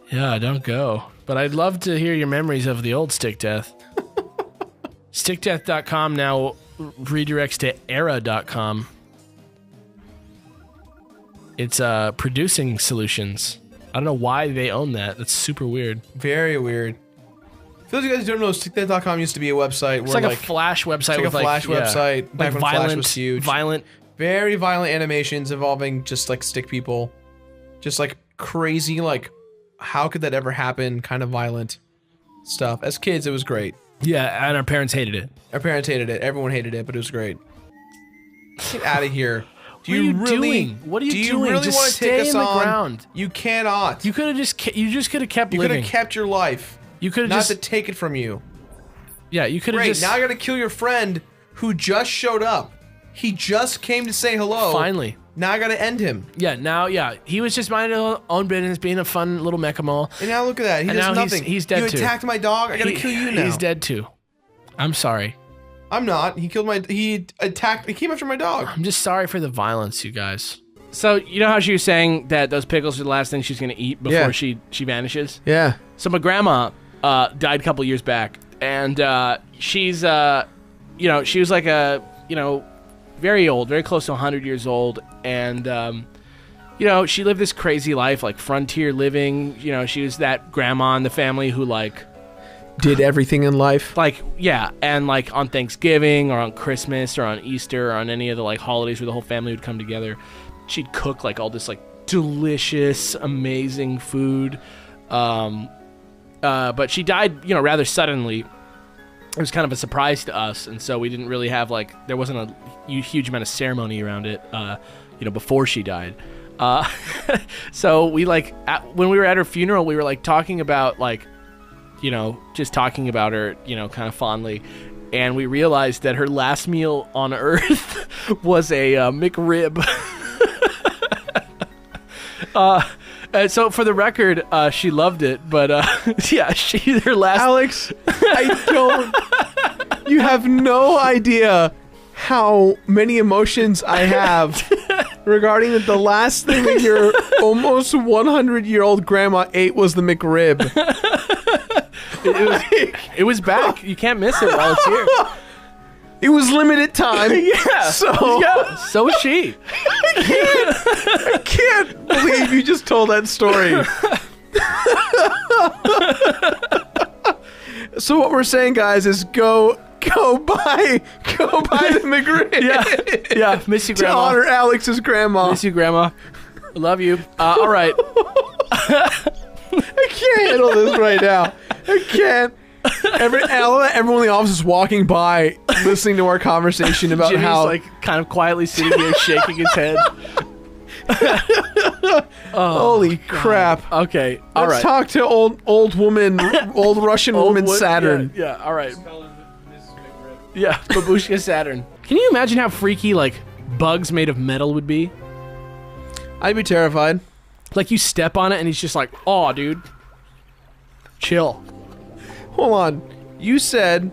Yeah, don't go. But I'd love to hear your memories of the old stick death. Stickdeath.com now redirects to era.com. It's producing solutions. I don't know why they own that. That's super weird. Very weird. For those of you guys who don't know, stickdeath.com used to be a website It's where like a Flash website. It's like a Flash website. Back when Flash was huge. Very violent animations involving just like stick people. Just like crazy, like, how could that ever happen? Kind of violent stuff. As kids, it was great. Yeah, and our parents hated it. Our parents hated it. Everyone hated it, but it was great. Get out of here. What are you doing? What are you doing? Do you really just want to stay take us in the on? ground. You cannot. You could have just kept You could living. have kept your life. You could have not just to take it from you. Yeah, you could have Great. just Now I got to kill your friend who just showed up. He just came to say hello. Finally. Now I got to end him. Yeah, he was just minding his own business, being a fun little mechamole. And now look at that. He And does now nothing. he's dead you too. You attacked my dog. I got to kill you now. He's dead too. I'm sorry. I'm not. He killed my. He attacked. He came after my dog. I'm just sorry for the violence, you guys. So you know how she was saying that those pickles are the last thing she's gonna eat before she vanishes? Yeah. So my grandma died a couple years back, and she's she was like very old, very close to 100 years old, and she lived this crazy life, like frontier living. She was that grandma in the family who did everything in life. And on Thanksgiving or on Christmas or on Easter or on any of the holidays where the whole family would come together, she'd cook all this delicious, amazing food. But she died, rather suddenly. It was kind of a surprise to us, and so we didn't really have there wasn't a huge amount of ceremony around it, before she died. So we when we were at her funeral, we were talking about just talking about her, kind of fondly, and we realized that her last meal on Earth was a McRib. So for the record, she loved it, but yeah, her last. Alex, I don't. You have no idea how many emotions I have regarding that the last thing that your almost 100-year-old grandma ate was the McRib. It was back. You can't miss it while it's here. It was limited time. Yeah. So is she. I can't believe you just told that story. So what we're saying, guys, is go buy the McRib. Yeah. Miss you, To Grandma. honor Alex's grandma. Miss you, Grandma. I love you. All right. I can't handle this right now. I can't. Everyone in the office is walking by, listening to our conversation about Jimmy's how like kind of quietly sitting here, shaking his head. holy crap. Okay. All Let's right. talk to old Russian woman Saturn. Yeah. All right. Yeah. Babushka Saturn. Can you imagine how freaky like bugs made of metal would be? I'd be terrified. Like you step on it and he's just like, "Oh, dude, chill." Hold on. You said...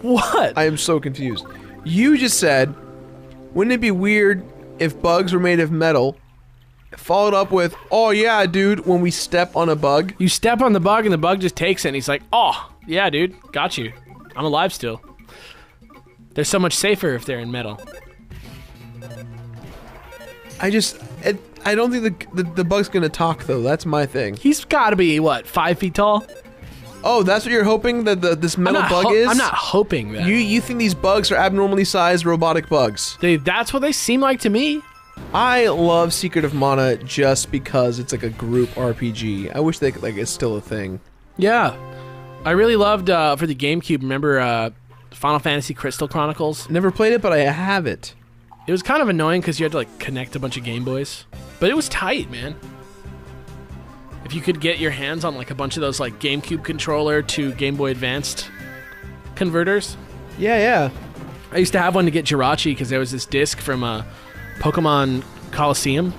What? I am so confused. You just said, wouldn't it be weird if bugs were made of metal? Followed up with, oh yeah, dude, when we step on a bug. You step on the bug and the bug just takes it and he's like, "Oh, yeah, dude, got you. I'm alive still." They're so much safer if they're in metal. I don't think the bug's gonna talk, though. That's my thing. He's got to be, what, 5 feet tall? Oh, that's what you're hoping that this metal bug is? I'm not hoping that. You think these bugs are abnormally sized robotic bugs? That's what they seem like to me. I love Secret of Mana just because it's like a group RPG. I wish it's still a thing. Yeah. I really loved, for the GameCube, remember Final Fantasy Crystal Chronicles? Never played it, but I have it. It was kind of annoying because you had to like connect a bunch of Game Boys. But it was tight, man. If you could get your hands on like a bunch of those like GameCube controller to Game Boy Advanced converters. Yeah. I used to have one to get Jirachi because there was this disc from Pokemon Coliseum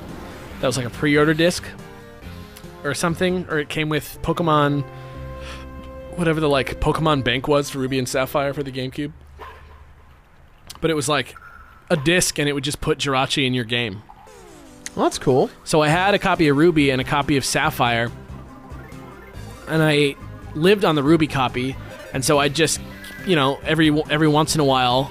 that was like a pre-order disc or something, or it came with Pokemon, whatever the like Pokemon Bank was for Ruby and Sapphire for the GameCube. But it was like a disc and it would just put Jirachi in your game. Well, that's cool. So I had a copy of Ruby and a copy of Sapphire, and I lived on the Ruby copy, and so I just, every once in a while,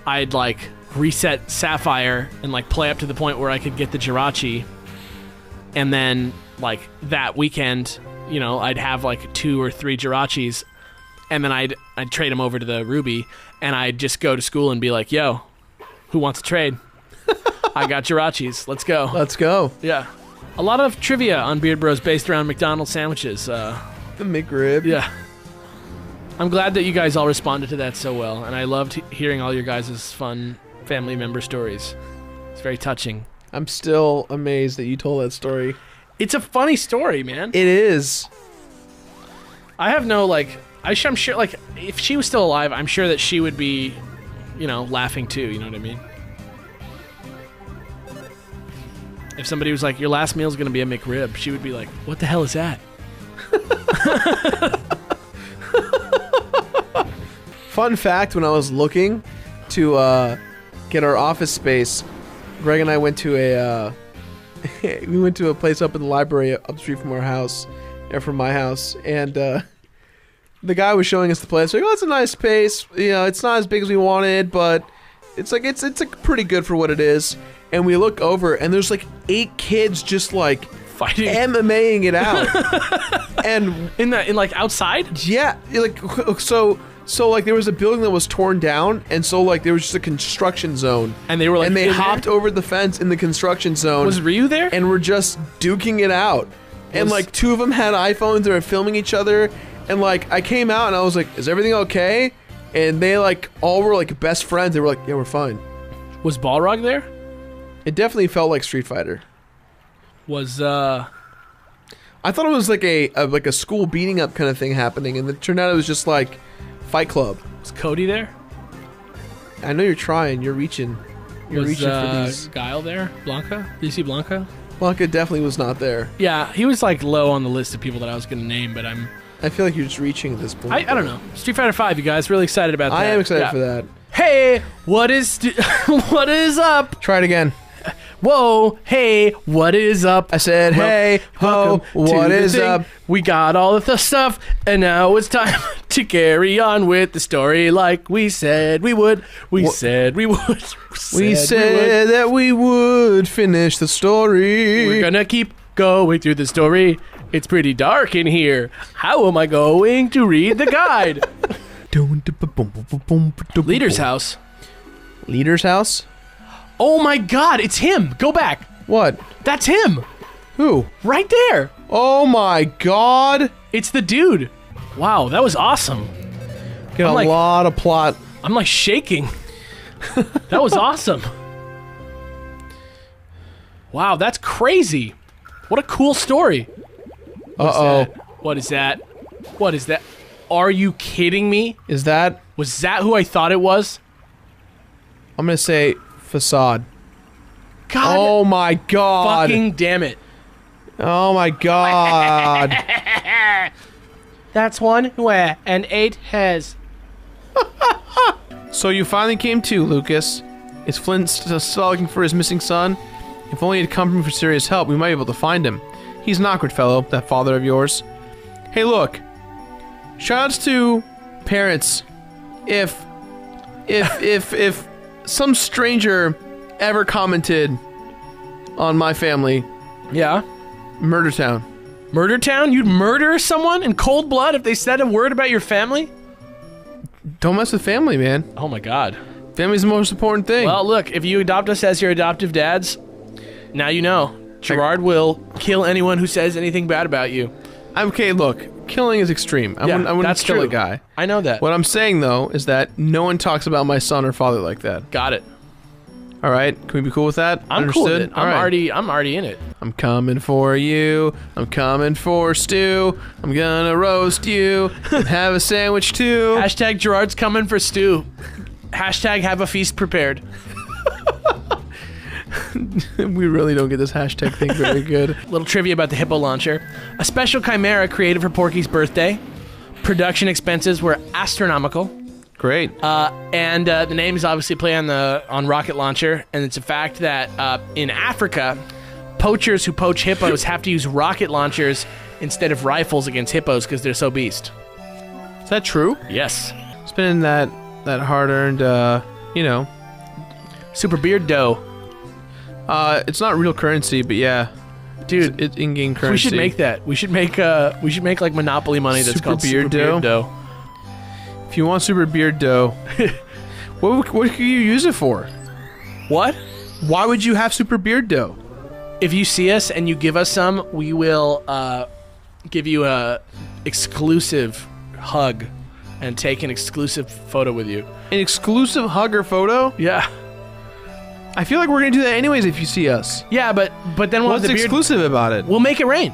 I'd like reset Sapphire and like play up to the point where I could get the Jirachi, and then like that weekend, I'd have like 2 or 3 Jirachis, and then I'd trade them over to the Ruby, and I'd just go to school and be like, "Yo, who wants to trade? I got Jirachis. Let's go." Let's go. Yeah. A lot of trivia on Beard Bros based around McDonald's sandwiches. The McRib. Yeah. I'm glad that you guys all responded to that so well, and I loved hearing all your guys' fun family member stories. It's very touching. I'm still amazed that you told that story. It's a funny story, man. It is. I have no, I'm sure, if she was still alive, I'm sure that she would be, laughing too, you know what I mean? If somebody was like, "Your last meal's gonna be a McRib," she would be like, "What the hell is that?" Fun fact, when I was looking to get our office space, Greg and I went to a place up in the library up the street from our house, or from my house, and the guy was showing us the place. Like, "Oh, it's a nice space. It's not as big as we wanted, but it's like pretty good for what it is." And we look over, and there's like 8 kids just like Fighting. MMAing it out, and In outside? yeah, so like there was a building that was torn down, and so like there was just a construction zone, And they were like, and they in there? hopped over the fence in the construction zone. Was Ryu there? And were just duking it out. And Was- like 2 of them had iPhones, they were filming each other, and like I came out and I was like, "Is everything okay?" And they like all were like best friends. They were like, "Yeah, we're fine." Was Balrog there? It definitely felt like Street Fighter. Was I thought it was like a school beating up kind of thing happening, and it turned out it was just like Fight Club. Cody there? I know you're trying, you're reaching. You're Was reaching for these. Guile there? Blanca? Did you see Blanca? Blanca definitely was not there. Yeah, he was like low on the list of people that I was going to name, but I feel like you're just reaching at this point. I don't know. Street Fighter 5, you guys. Really excited about that. I am excited Yeah. for that. Hey, what is what is up? Try it again. Whoa, hey, what is up? I said, hey, ho, Welcome to what the is thing. up? We got all of the stuff, and now it's time to carry on with the story like we said we would. We said we would. We said that we would finish the story. We're gonna keep going through the story. It's pretty dark in here. How am I going to read the guide? Leader's house. Leader's house? Oh my god, it's him. Go back. What? That's him. Who? Right there. Oh my god. It's the dude. Wow, that was awesome. Get I'm a like- lot of plot. I'm like shaking. That was awesome. Wow, that's crazy. What a cool story. Uh-oh. What is that? What is that? Are you kidding me? Is that... Was that who I thought it was? I'm gonna say facade. God Oh my god. fucking damn it. Oh my god. That's one where an 8 has. So you finally came to, Lucas. Is Flint still looking for his missing son? If only he'd come for serious help, we might be able to find him. He's an awkward fellow, that father of yours. Hey, look. Shoutouts to parents. If some stranger ever commented on my family, Yeah. Murder Town. Murder Town? You'd murder someone in cold blood if they said a word about your family? Don't mess with family, man. Oh my god. Family's the most important thing. Well, look, if you adopt us as your adoptive dads, now you know. Gerard will kill anyone who says anything bad about you. Okay, look. Killing is extreme. I wouldn't that's kill true. a guy. I know that. What I'm saying, though, is that no one talks about my son or father like that. Got it. All right? Can we be cool with that? I'm cool with Understood? it. All right. I'm already in it. I'm coming for you. I'm coming for stew. I'm gonna roast you and have a sandwich too. Hashtag Gerard's coming for stew. Hashtag have a feast prepared. We really don't get this hashtag thing very good. Little trivia about the Hippo launcher. A special chimera created for Porky's birthday. Production expenses were astronomical. Great. And the name is obviously play on rocket launcher. And it's a fact that in Africa, poachers who poach hippos have to use rocket launchers instead of rifles against hippos because they're so beast. Is that true? Yes. Spending that hard-earned, Super beard dough. it's not real currency, but yeah. Dude, It's in-game currency. we should make that. We should make like Monopoly money that's Super called beard Super Beard dough? Dough. If you want super beard dough, what could you use it for? What? Why would you have super beard dough? If you see us and you give us some, we will give you a exclusive hug and take an exclusive photo with you. An exclusive hugger photo? Yeah. I feel like we're gonna do that anyways if you see us. Yeah, but then we'll What's have the beard. exclusive about it? We'll make it rain.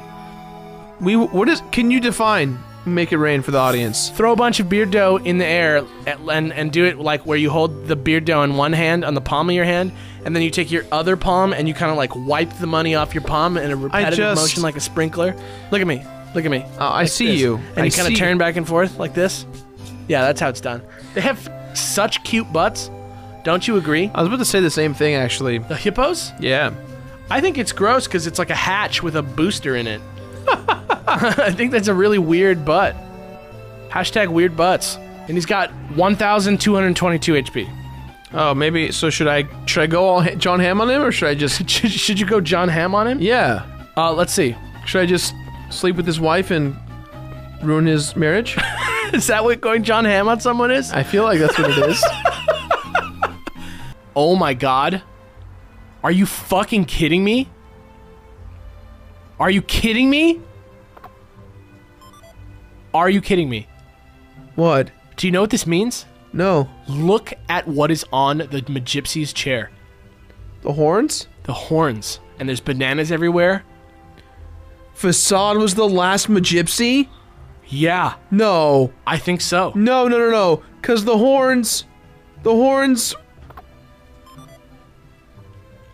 Can you define make it rain for the audience? Throw a bunch of beard dough in the air and do it like where you hold the beard dough in one hand on the palm of your hand, and then you take your other palm and you kind of like wipe the money off your palm in a repetitive motion like a sprinkler. Look at me. Look at me. I Like see this. you. And you I kind of see- turn back and forth like this. Yeah, that's how it's done. They have such cute butts. Don't you agree? I was about to say the same thing actually. The hippos? Yeah. I think it's gross because it's like a hatch with a booster in it. I think that's a really weird butt. Hashtag weird butts. And he's got 1,222 HP. Oh, maybe. So should I go all John Hamm on him, or should I just? Should you go John Hamm on him? Yeah. Let's see. Should I just sleep with his wife and ruin his marriage? Is that what going John Hamm on someone is? I feel like that's what it is. Oh my god. Are you fucking kidding me? Are you kidding me? Are you kidding me? What? Do you know what this means? No. Look at what is on the Magypsy's chair. The horns? The horns. And there's bananas everywhere. Facade was the last Magypsy? Yeah, No. I think so. No. Because the horns.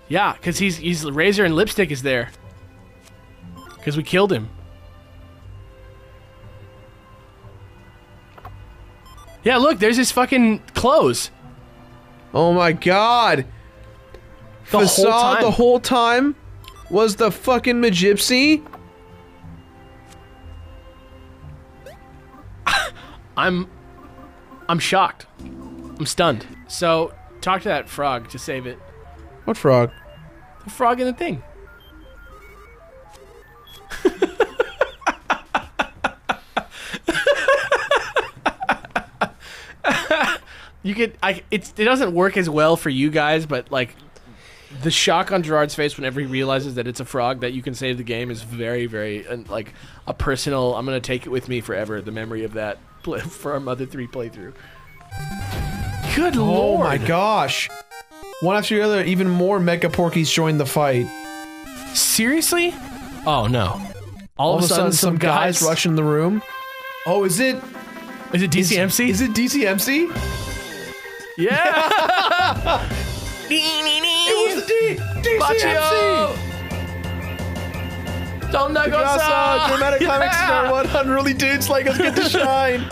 Yeah, because he's Razor and Lipstick is there. Because we killed him. Yeah, look, there's his fucking clothes. Oh my god. Facade the whole time was the fucking Magypsy? I'm shocked. I'm stunned. So, talk to that frog to save it. What frog? The frog in the thing. You could, it doesn't work as well for you guys, but like, the shock on Gerard's face whenever he realizes that it's a frog that you can save the game is very, very, like, a personal, I'm gonna take it with me forever, the memory of that for our Mother 3 playthrough. Good lord! Oh my gosh. One after the other, even more Mega Porkies joined the fight. Seriously? Oh no. All of a sudden some guys rush in the room. Oh, is it DCMC? Is it DCMC? Yeah! It was the DCMC! Don't Nagasa! Dramatic climax number 1, unruly dudes like us get to shine.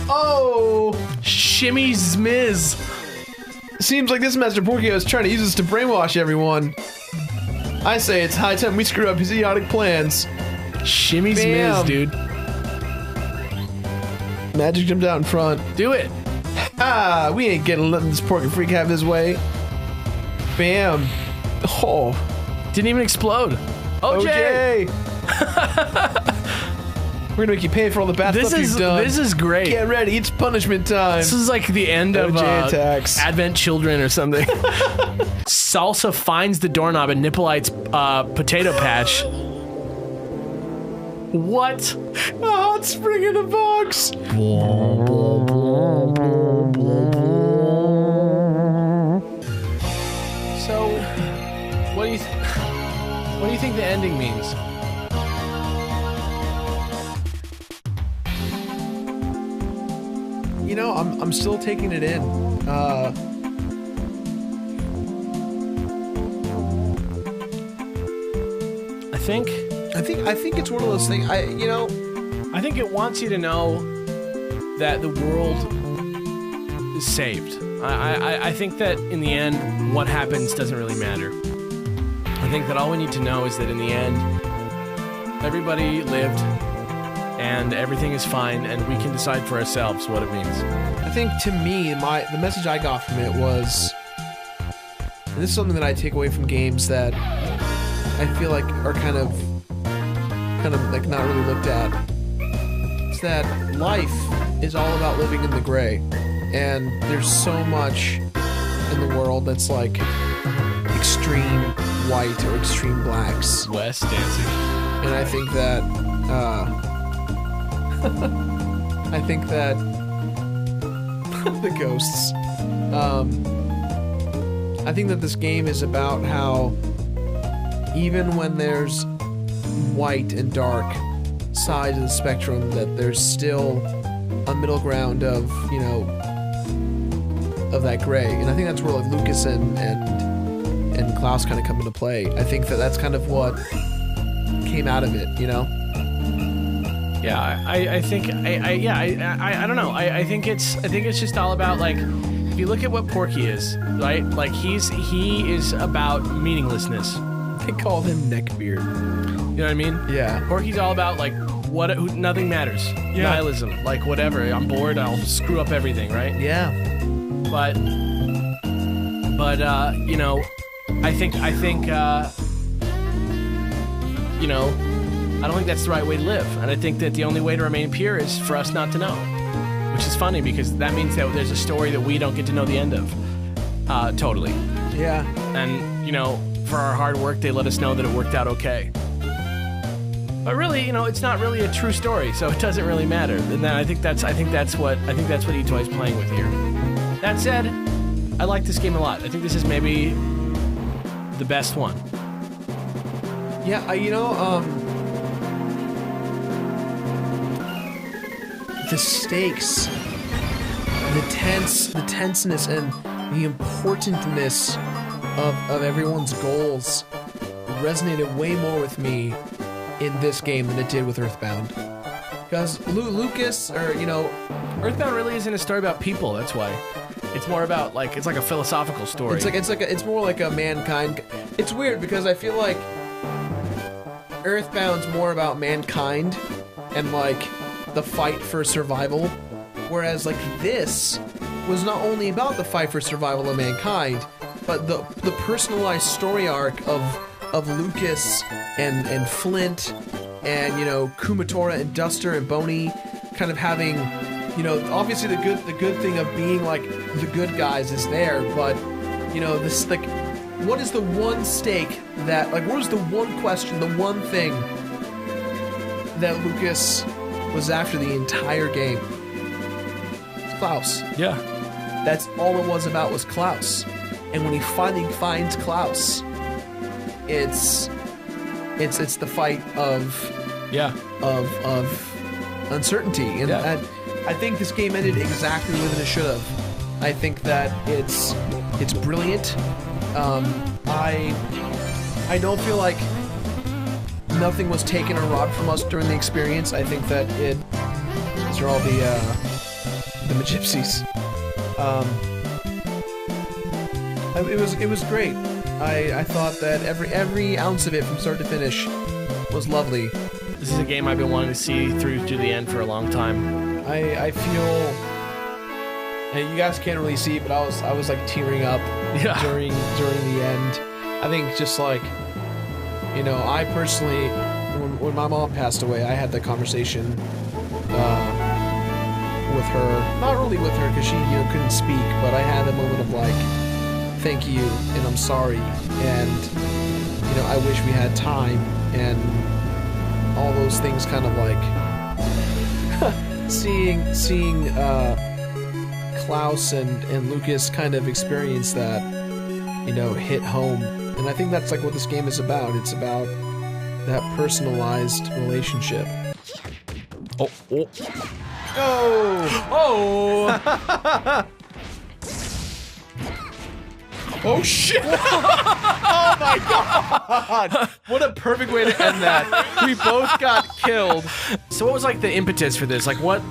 Oh! Shimmy Zmiz. Seems like this Master Porkio is trying to use us to brainwash everyone. I say it's high time we screw up his idiotic plans. Shimmy Zmiz, dude. Magic jumped out in front. Do it. Ah, we ain't letting this Porky freak have his way. Bam. Oh. Didn't even explode. OJ! We're gonna make you pay for all the bad stuff you've done. This is great. Get ready, it's punishment time. This is like the end of attacks. Advent Children or something. Salsa finds the doorknob and Nippolite's potato patch. What? A hot spring in a box. So, what do you think the ending means? You know, I'm still taking it in. I think it's one of those things. I think it wants you to know that the world is saved. I think that in the end, what happens doesn't really matter. I think that all we need to know is that in the end, everybody lived, and everything is fine, and we can decide for ourselves what it means. I think to me, the message I got from it was, and this is something that I take away from games that I feel like are kind of like not really looked at. It's that life is all about living in the gray, and there's so much in the world that's like extreme white or extreme blacks. Wes dancing. And I think that the ghosts. I think that this game is about how even when there's white and dark sides of the spectrum, that there's still a middle ground of, you know, of that gray. And I think that's where like Lucas and Klaus kind of come into play. I think that that's kind of what came out of it, you know? Yeah, I think I don't know. I think it's just all about, like, if you look at what Porky is, right? Like he is about meaninglessness. They called him Neckbeard. You know what I mean? Yeah. Porky's all about like nothing matters. Yeah. Nihilism. Like whatever. I'm bored. I'll screw up everything. Right? Yeah. But you know, I think you know, I don't think that's the right way to live, and I think that the only way to remain pure is for us not to know, which is funny because that means that there's a story that we don't get to know the end of. Totally. Yeah. And you know, for our hard work, they let us know that it worked out okay. But really, you know, it's not really a true story, so it doesn't really matter. And I think that's what E-Toy's playing with here. That said, I like this game a lot. I think this is maybe the best one. Yeah, you know, the stakes, the tenseness, and the importantness of everyone's goals resonated way more with me in this game than it did with Earthbound. Because Lucas, or Earthbound really isn't a story about people. That's why. It's more about it's like a philosophical story. it's more like a mankind. It's weird because I feel like Earthbound's more about mankind and like the fight for survival, whereas like this was not only about the fight for survival of mankind, but the personalized story arc of Lucas and Flint and Kumatora and Duster and Boney kind of having obviously the good thing of being like the good guys is there, but this like what is the one stake that what is the one question, the one thing that Lucas was after the entire game? It's Klaus. Yeah. That's all it was about, was Klaus. And when he finally finds Klaus, it's the fight of uncertainty. And I think this game ended exactly the way it should have. I think that it's brilliant. I don't feel like nothing was taken or robbed from us during the experience. I think that these are all the gypsies. It was great. I thought that every ounce of it from start to finish was lovely. This is a game I've been wanting to see through to the end for a long time. I feel, and you guys can't really see, but I was like tearing up during the end. I think just like, I personally, when my mom passed away, I had that conversation with her. Not really with her because she couldn't speak, but I had a moment of like, thank you and I'm sorry, and I wish we had time, and all those things kind of like seeing Klaus and Lucas kind of experience that hit home. And I think that's like what this game is about. It's about that personalized relationship. Oh shit! Oh my god! What a perfect way to end that. We both got killed. So what was like the impetus for this? Like what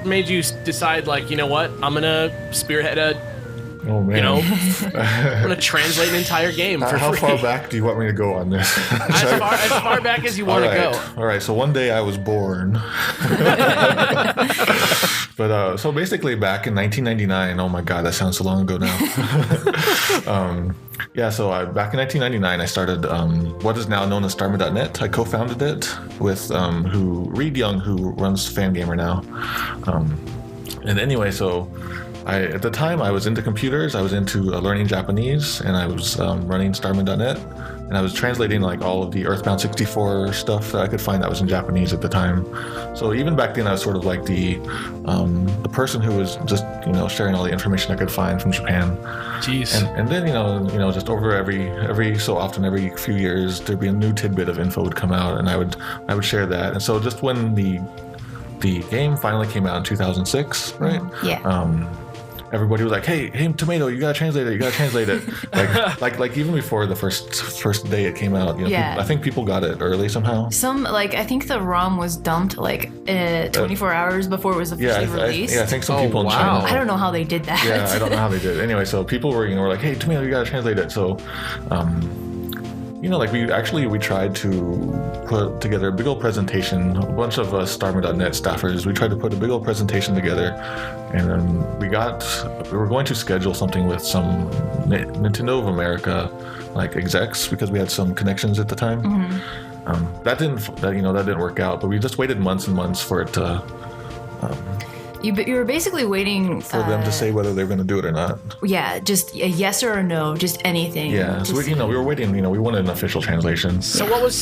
made you decide you know what? I'm gonna spearhead a Oh man! I'm gonna translate an entire game for How free. far back do you want me to go on this? As far back as you want to go. All right. So one day I was born. But so basically back in 1999. Oh my God, that sounds so long ago now. So back in 1999, I started what is now known as Starman.net. I co-founded it with Reed Young, who runs Fangamer now. And anyway, so. At the time, I was into computers, I was into learning Japanese, and I was running Starman.net, and I was translating all of the Earthbound 64 stuff that I could find that was in Japanese at the time. So even back then, I was sort of like the person who was just sharing all the information I could find from Japan. Jeez. And then just over every so often, every few years, there'd be a new tidbit of info would come out, and I would share that. And so just when the game finally came out in 2006, right? Yeah. Everybody was like, "Hey, Tomato, you gotta translate it. You gotta translate it." like even before the first day it came out, Yeah. I think people got it early somehow. I think the ROM was dumped 24 hours before it was officially released. I think some people in China. I don't know how they did that. Yeah, I don't know how they did it. Anyway, so people were like, "Hey, Tomato, you gotta translate it." So, we tried to put together a big old presentation. A bunch of us Starman.net staffers, we tried to put a big old presentation together, and then we were going to schedule something with some Nintendo of America execs, because we had some connections at the time. Mm-hmm. That didn't work out, but we just waited months and months for it to. You were basically waiting for them to say whether they were going to do it or not. Yeah, just a yes or a no, just anything. Yeah, so we were waiting. We wanted an official translation. So what was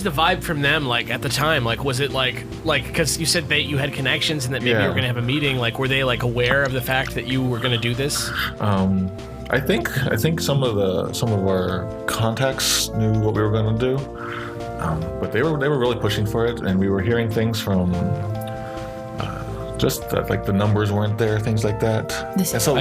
the vibe from them at the time? Was it because you said that you had connections and that maybe you were going to have a meeting? Were they aware of the fact that you were going to do this? I think some of our contacts knew what we were going to do, but they were really pushing for it, and we were hearing things from. Just that the numbers weren't there, things like that. And so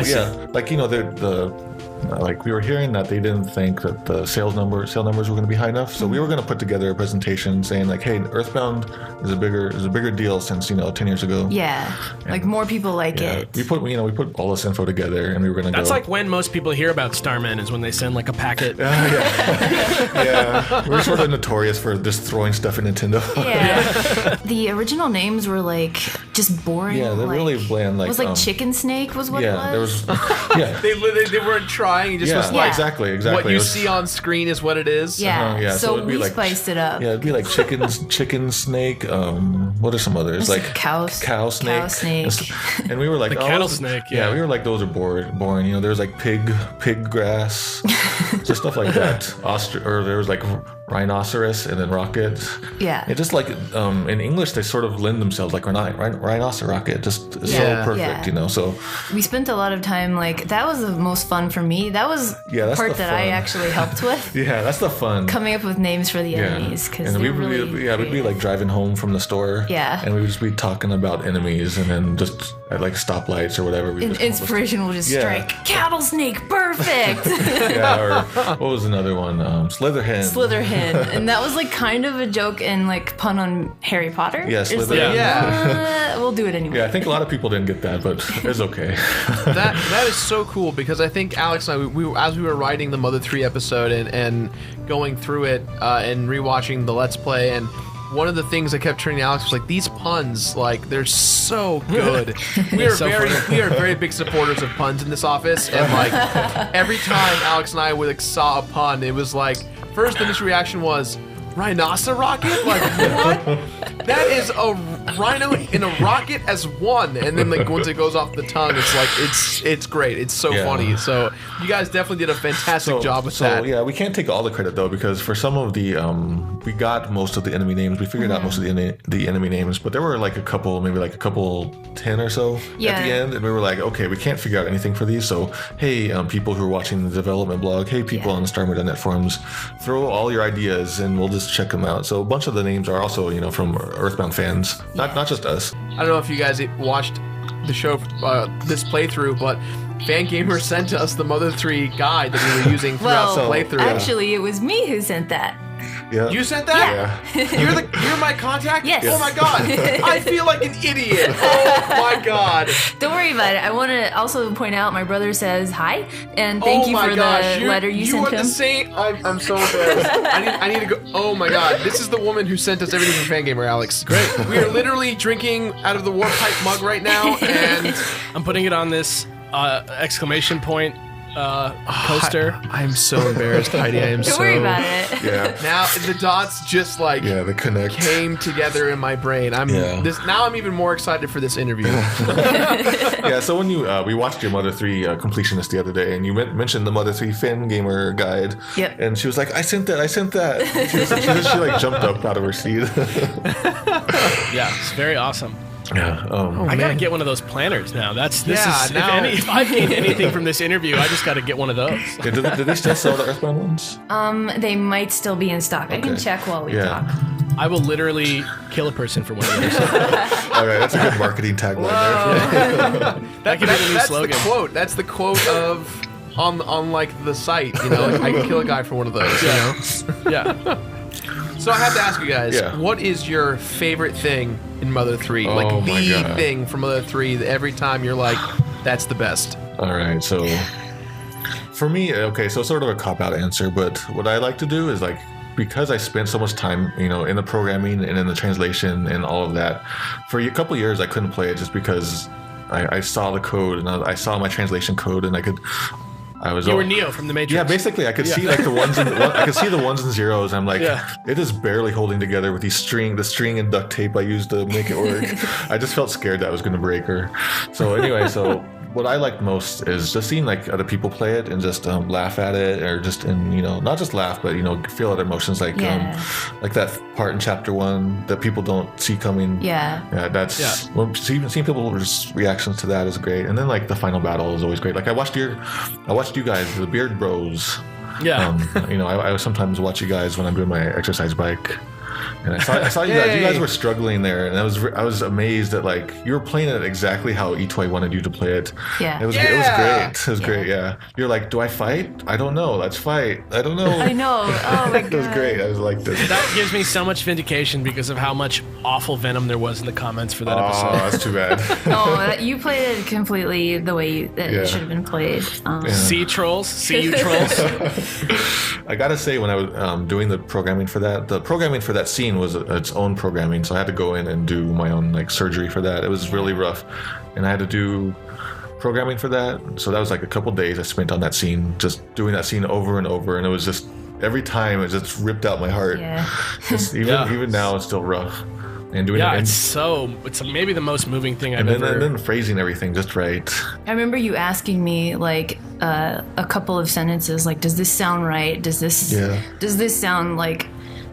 like we were hearing that they didn't think that the sale numbers were going to be high enough. So we were going to put together a presentation saying like, hey, Earthbound is a bigger deal since 10 years ago. Yeah, like more people like it. We put all this info together, and we were going to. That's like when most people hear about Starman is when they send like a packet. Yeah, we're sort of notorious for just throwing stuff in Nintendo. Yeah, the original names were like just boring. Yeah, they're really bland. Like it was like Chicken Snake was what it was. They weren't trying. It just was like exactly. What you see on screen is what it is. Yeah. So So we spiced it up. Yeah, it'd be like chicken snake. What are some others? Like cow snake. And we were like, cattle snake. Yeah, we were like, those are boring. There was like pig grass, just stuff like that. Or there was like rhinoceros and then rocket. Yeah. It just like in English they sort of lend themselves like rhinoceros rocket. Just so perfect, So we spent a lot of time like that was the most fun for me. That was the part that I actually helped with. Yeah, that's the fun. Coming up with names for the enemies because we'd be like driving home from the store. Yeah. And we would just be talking about enemies and then just at like stoplights or whatever. Inspiration will just strike. Cattle snake, perfect. Or what was another one? Slitherhen. And that was like kind of a joke and like pun on Harry Potter. Yeah, Slitherhen. We'll do it anyway. Yeah, I think a lot of people didn't get that, but it's okay. that is so cool because I think Alex and I, we as we were writing the Mother 3 episode and going through it and rewatching the Let's Play, and one of the things I kept turning to Alex was like, these puns, like they're so good. We are very big supporters of puns in this office, and like every time Alex and I would like saw a pun, it was like first initial reaction was rhinoceros rocket? Like what? That is a rhino in a rocket as one, and then like once it goes off the tongue, it's like it's great. It's so funny. So you guys definitely did a fantastic job with that. So yeah, we can't take all the credit though because for some of the we got most of the enemy names. We figured out most of the enemy names, but there were like a couple 10 or so at the end, and we were like, okay, we can't figure out anything for these. So hey, people who are watching the development blog, hey, people on the StarMer.net forums, throw all your ideas and we'll just check them out. So a bunch of the names are also from Earthbound fans, not just us. I don't know if you guys watched the show, this playthrough, but Fangamer sent us the Mother 3 guide that we were using throughout the playthrough. Actually, it was me who sent that. Yeah. You sent that? Yeah. You're my contact? Yes. Oh my god. I feel like an idiot. Oh my god. Don't worry about it. I want to also point out my brother says hi and thank you for the letter you sent him. You are the same. I'm so embarrassed. I need to go. Oh my god. This is the woman who sent us everything from Fangamer, Alex. Great. We are literally drinking out of the Warp Pipe mug right now, and I'm putting it on this exclamation point coaster. I'm so embarrassed, Heidi. I am Don't worry about it. Yeah. Now the dots just like they connect. Came together in my brain. Now I'm even more excited for this interview. Yeah. So when we watched your Mother 3 completionist the other day, and you mentioned the Mother 3 Fangamer guide. Yep. And she was like, I sent that. She like jumped up out of her seat. Yeah, it's very awesome. Yeah. I gotta get one of those planners now. If I've gained anything from this interview, I just gotta get one okay, did they still sell the Earthbound ones? They might still be in stock. I can check while we talk. I will literally kill a person for one of those. Okay, that's a good marketing tagline there. That could be the new slogan. The quote. That's the quote of on like the site. Like, I can kill a guy for one of those. Yeah. So I have to ask you guys, what is your favorite thing in Mother 3? Oh, like my the God. thing from Mother 3 that every time you're like, that's the best. All right, so for me, so sort of a cop-out answer, but what I like to do is like, because I spent so much time, in the programming and in the translation and all of that, for a couple years I couldn't play it just because I saw the code and I saw my translation code and you were Neo from the Matrix. Yeah, basically, I could see like I could see the ones and zeros. I'm like, it is barely holding together with the string and duct tape I used to make it work. I just felt scared that I was going to break her. So anyway, what I liked most is just seeing like other people play it and just laugh at it, or just not just laugh, but feel other emotions like that part in chapter 1 that people don't see coming. Seeing people's reactions to that is great, and then like the final battle is always great. Like I watched you guys, the Beard Bros. I sometimes watch you guys when I'm doing my exercise bike. And I saw you guys. You guys were struggling there, and I was amazed that like you were playing it exactly how Itoy wanted you to play it. Yeah. It was great. It was great. Yeah. You're like, do I fight? I don't know. Let's fight. I don't know. I know. Oh my god. It was great. I was like this. That gives me so much vindication because of how much awful venom there was in the comments for that episode. Oh, that's too bad. Oh, you played it completely the way that it should have been played. See trolls, see you trolls. I gotta say, when I was doing the programming for that scene was its own programming, so I had to go in and do my own like surgery for that. It was really rough, and I had to do programming for that. So that was like a couple days I spent on that scene, just doing that scene over and over, and it was just every time it just ripped out my heart. Yeah. Even now it's still rough. And doing it, it's maybe the most moving thing I've and ever. And then phrasing everything just right. I remember you asking me like a couple of sentences, like, "Does this sound right? Does this sound like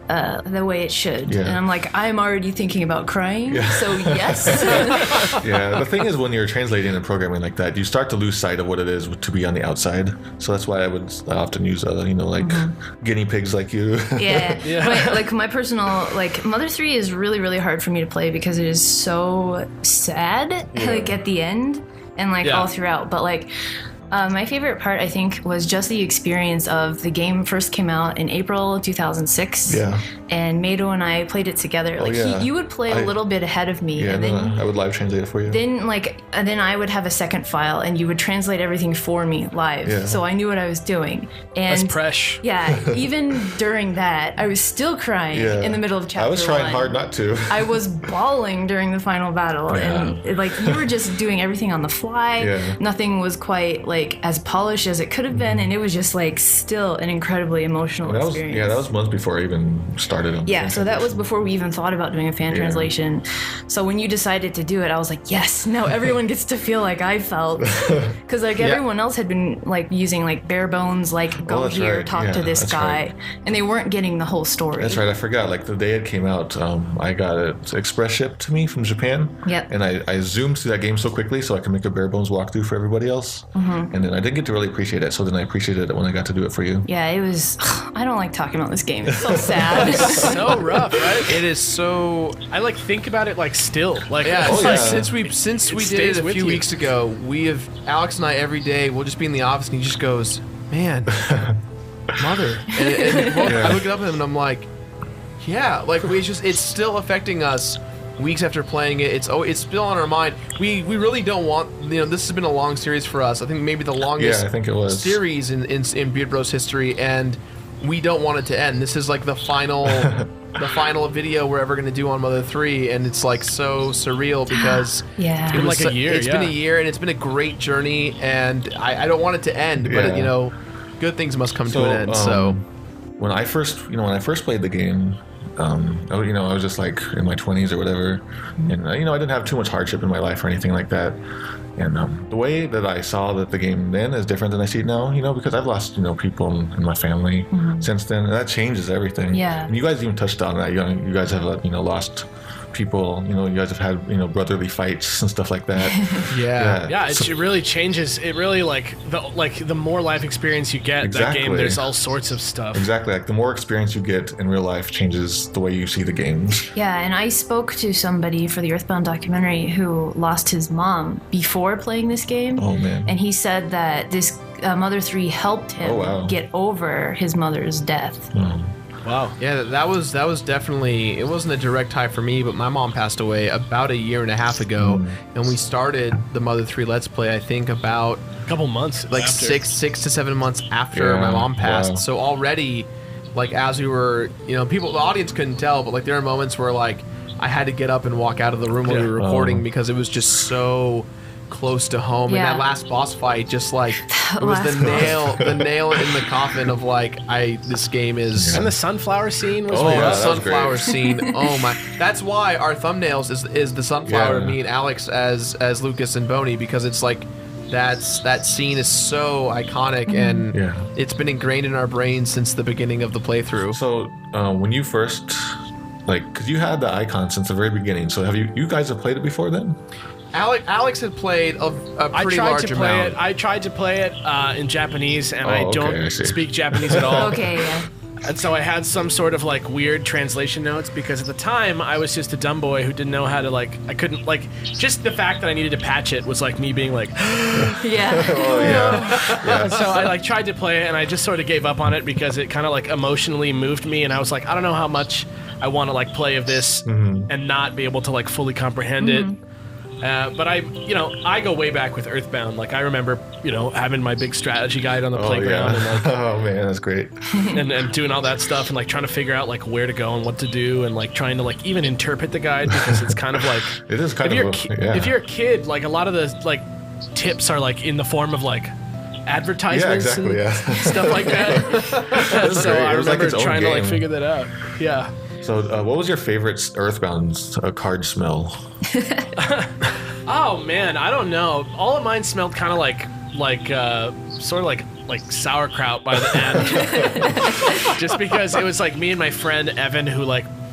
the way it should?" Yeah. And I'm like, I'm already thinking about crying. Yeah. So yes. Yeah. The thing is, when you're translating and programming like that, you start to lose sight of what it is to be on the outside. So that's why I often use guinea pigs like you. Yeah. Like my personal Mother 3 is really, really hard for me to play because it is so sad like at the end and all throughout. But my favorite part, I think, was just the experience of the game first came out in April 2006. Yeah. And Mado and I played it together. You would play a little bit ahead of me. Yeah, and then I would live translate it for you. Then I would have a second file, and you would translate everything for me live. Yeah. So I knew what I was doing. And that's fresh. Yeah. Even during that, I was still crying in the middle of chapter 1. I was trying hard not to. I was bawling during the final battle, and you were just doing everything on the fly. Yeah. Nothing was quite as polished as it could have been, and it was just still an incredibly emotional experience. That was months before I even started on so that was before we even thought about doing a fan translation. So when you decided to do it, I was like, yes, now everyone gets to feel like I felt, because everyone else had been using bare bones, go here, talk to this guy, and they weren't getting the whole story. That's right. I forgot. The day it came out, I got it express shipped to me from Japan. Yep. And I zoomed through that game so quickly so I could make a bare bones walkthrough for everybody else. Mm-hmm. And then I didn't get to really appreciate it, so then I appreciated it when I got to do it for you. Yeah, it was. I don't like talking about this game. It's so sad. So rough, right? It is so. I think about it still. Since we did it a few weeks ago, we have Alex and I every day. We'll just be in the office, and he just goes, "Man, mother." And I look it up at him, and I'm like, "Yeah, it's still affecting us." Weeks after playing it, it's still on our mind. We really don't want, this has been a long series for us. I think maybe the longest I think it was. series in Beard Bros history, and we don't want it to end. This is the final the final video we're ever going to do on Mother 3, and it's so surreal because it's been a year. It's been a year, and it's been a great journey, and I don't want it to end, but good things must come to an end. So when I first played the game, I was just in my 20s or whatever, and I didn't have too much hardship in my life or anything like that. And the way that I saw that the game then is different than I see it now, because I've lost people in my family since then, and that changes everything. Yeah. And you guys even touched on that. You guys have lost people. You guys have had brotherly fights and stuff like that. It really changes. It really the more life experience you get, that game, there's all sorts of stuff. Exactly. The more experience you get in real life changes the way you see the games. Yeah, and I spoke to somebody for the Earthbound documentary who lost his mom before playing this game. Oh man. And he said that this Mother 3 helped him get over his mother's death. Wow. Yeah, that was definitely, it wasn't a direct tie for me, but my mom passed away about a year and a half ago, and we started the Mother 3 Let's Play, I think, about a couple months after. 6 to 7 months after my mom passed. Wow. So already, as we were, the audience couldn't tell, but there are moments where I had to get up and walk out of the room when we were recording because it was just so close to home, and that last boss fight just it was the nail in the coffin of this game is. And the sunflower scene was the sunflower scene. Oh my, that's why our thumbnails is the sunflower of me and Alex as Lucas and Boney, because it's that scene is so iconic, and it's been ingrained in our brains since the beginning of the playthrough. So when you first because you had the icon since the very beginning, so have you guys have played it before then? Alex had played a pretty large amount. I tried to play it in Japanese, and I don't speak Japanese at all. Okay, yeah. And so I had some sort of like weird translation notes because at the time I was just a dumb boy who didn't know how to I couldn't just the fact that I needed to patch it was like me being like, Yeah. Oh yeah. and so I tried to play it and I just sort of gave up on it because it kind of emotionally moved me and I was like, I don't know how much I want to play of this and not be able to fully comprehend it. But I go way back with Earthbound. I remember, having my big strategy guide on the playground and oh man, that's great. and doing all that stuff and trying to figure out where to go and what to do and trying to even interpret the guide because it's kind of it is kind of if you're a kid, a lot of the tips are in the form of advertisements and stuff like that. So I remember trying to figure that out. Yeah. So, what was your favorite Earthbound card smell? Oh man, I don't know. All of mine smelled kind of sort of like sauerkraut by the end. Just because it was me and my friend Evan who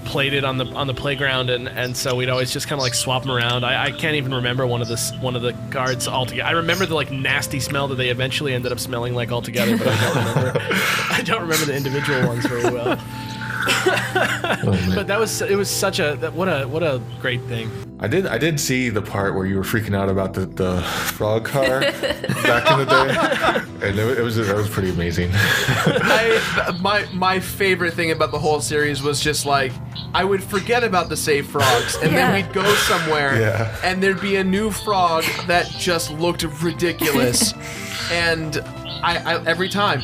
played it on the playground and so we'd always just kind of swap them around. I can't even remember one of the cards altogether. I remember the nasty smell that they eventually ended up smelling altogether, but I don't remember the individual ones very well. But it was such what a great thing. I did see the part where you were freaking out about the frog car back in the day, and that was pretty amazing. My favorite thing about the whole series was just I would forget about the save frogs, and then we'd go somewhere, and there'd be a new frog that just looked ridiculous, and I every time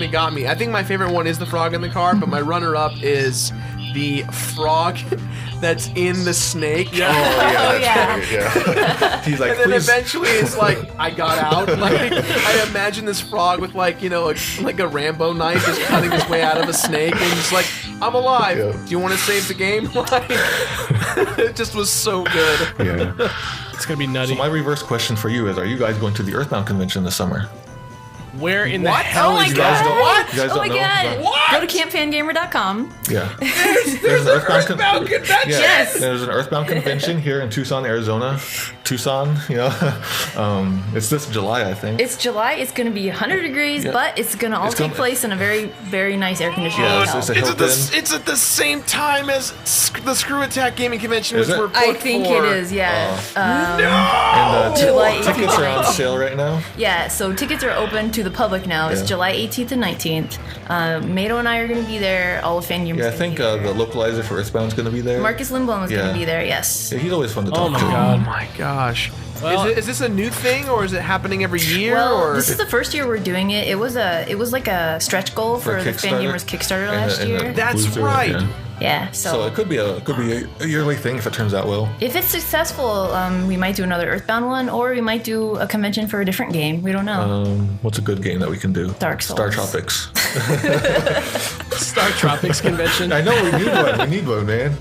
it got me. I think my favorite one is the frog in the car, but my runner-up is the frog that's in the snake. Oh yeah. He's and then eventually it's I got out. I imagine this frog with a Rambo knife just cutting his way out of a snake and just I'm alive. Yeah. Do you want to save the game? It just was so good. Yeah. It's gonna be nutty. So my reverse question for you is: are you guys going to the Earthbound convention this summer? Where in the hell oh is my that? God. What? You guys Oh my don't know? god! What? Go to campfangamer.com. Yeah. There's an Earthbound convention. Yeah. Yes. There's an Earthbound convention here in Tucson, Arizona. It's this July, I think. It's July. It's going to be 100 degrees, but it's going to all take place in a very, very nice air conditioned hotel. It's at the same time as the Screw Attack Gaming Convention, which we're booked I think for. it is, yeah. And July 18th tickets to are on 19th. sale right now. Yeah, so tickets are open to the public now. It's Yeah. July 18th and 19th. Mado and I are going to be there. All the fan gamers. Yeah, I think the localizer for Earthbound's going to be there. Marcus Lindblom is going Yeah. to be there. Yes. Yeah, he's always fun to Oh talk my to. god. Oh my gosh. Well- is this a new thing or is it happening every year? Well, or this is the first year we're doing it. It was like a stretch goal for the Fan Kickstarter? Gamers Kickstarter And last the year. That's booster, right. yeah. Yeah, So it could be a yearly thing if it turns out well. if it's successful, we might do another Earthbound one, or we might do a convention for a different game. We don't know. What's a good game that we can do? Dark Souls. Star Tropics. Star Tropics convention. I know we need one. We need one, man.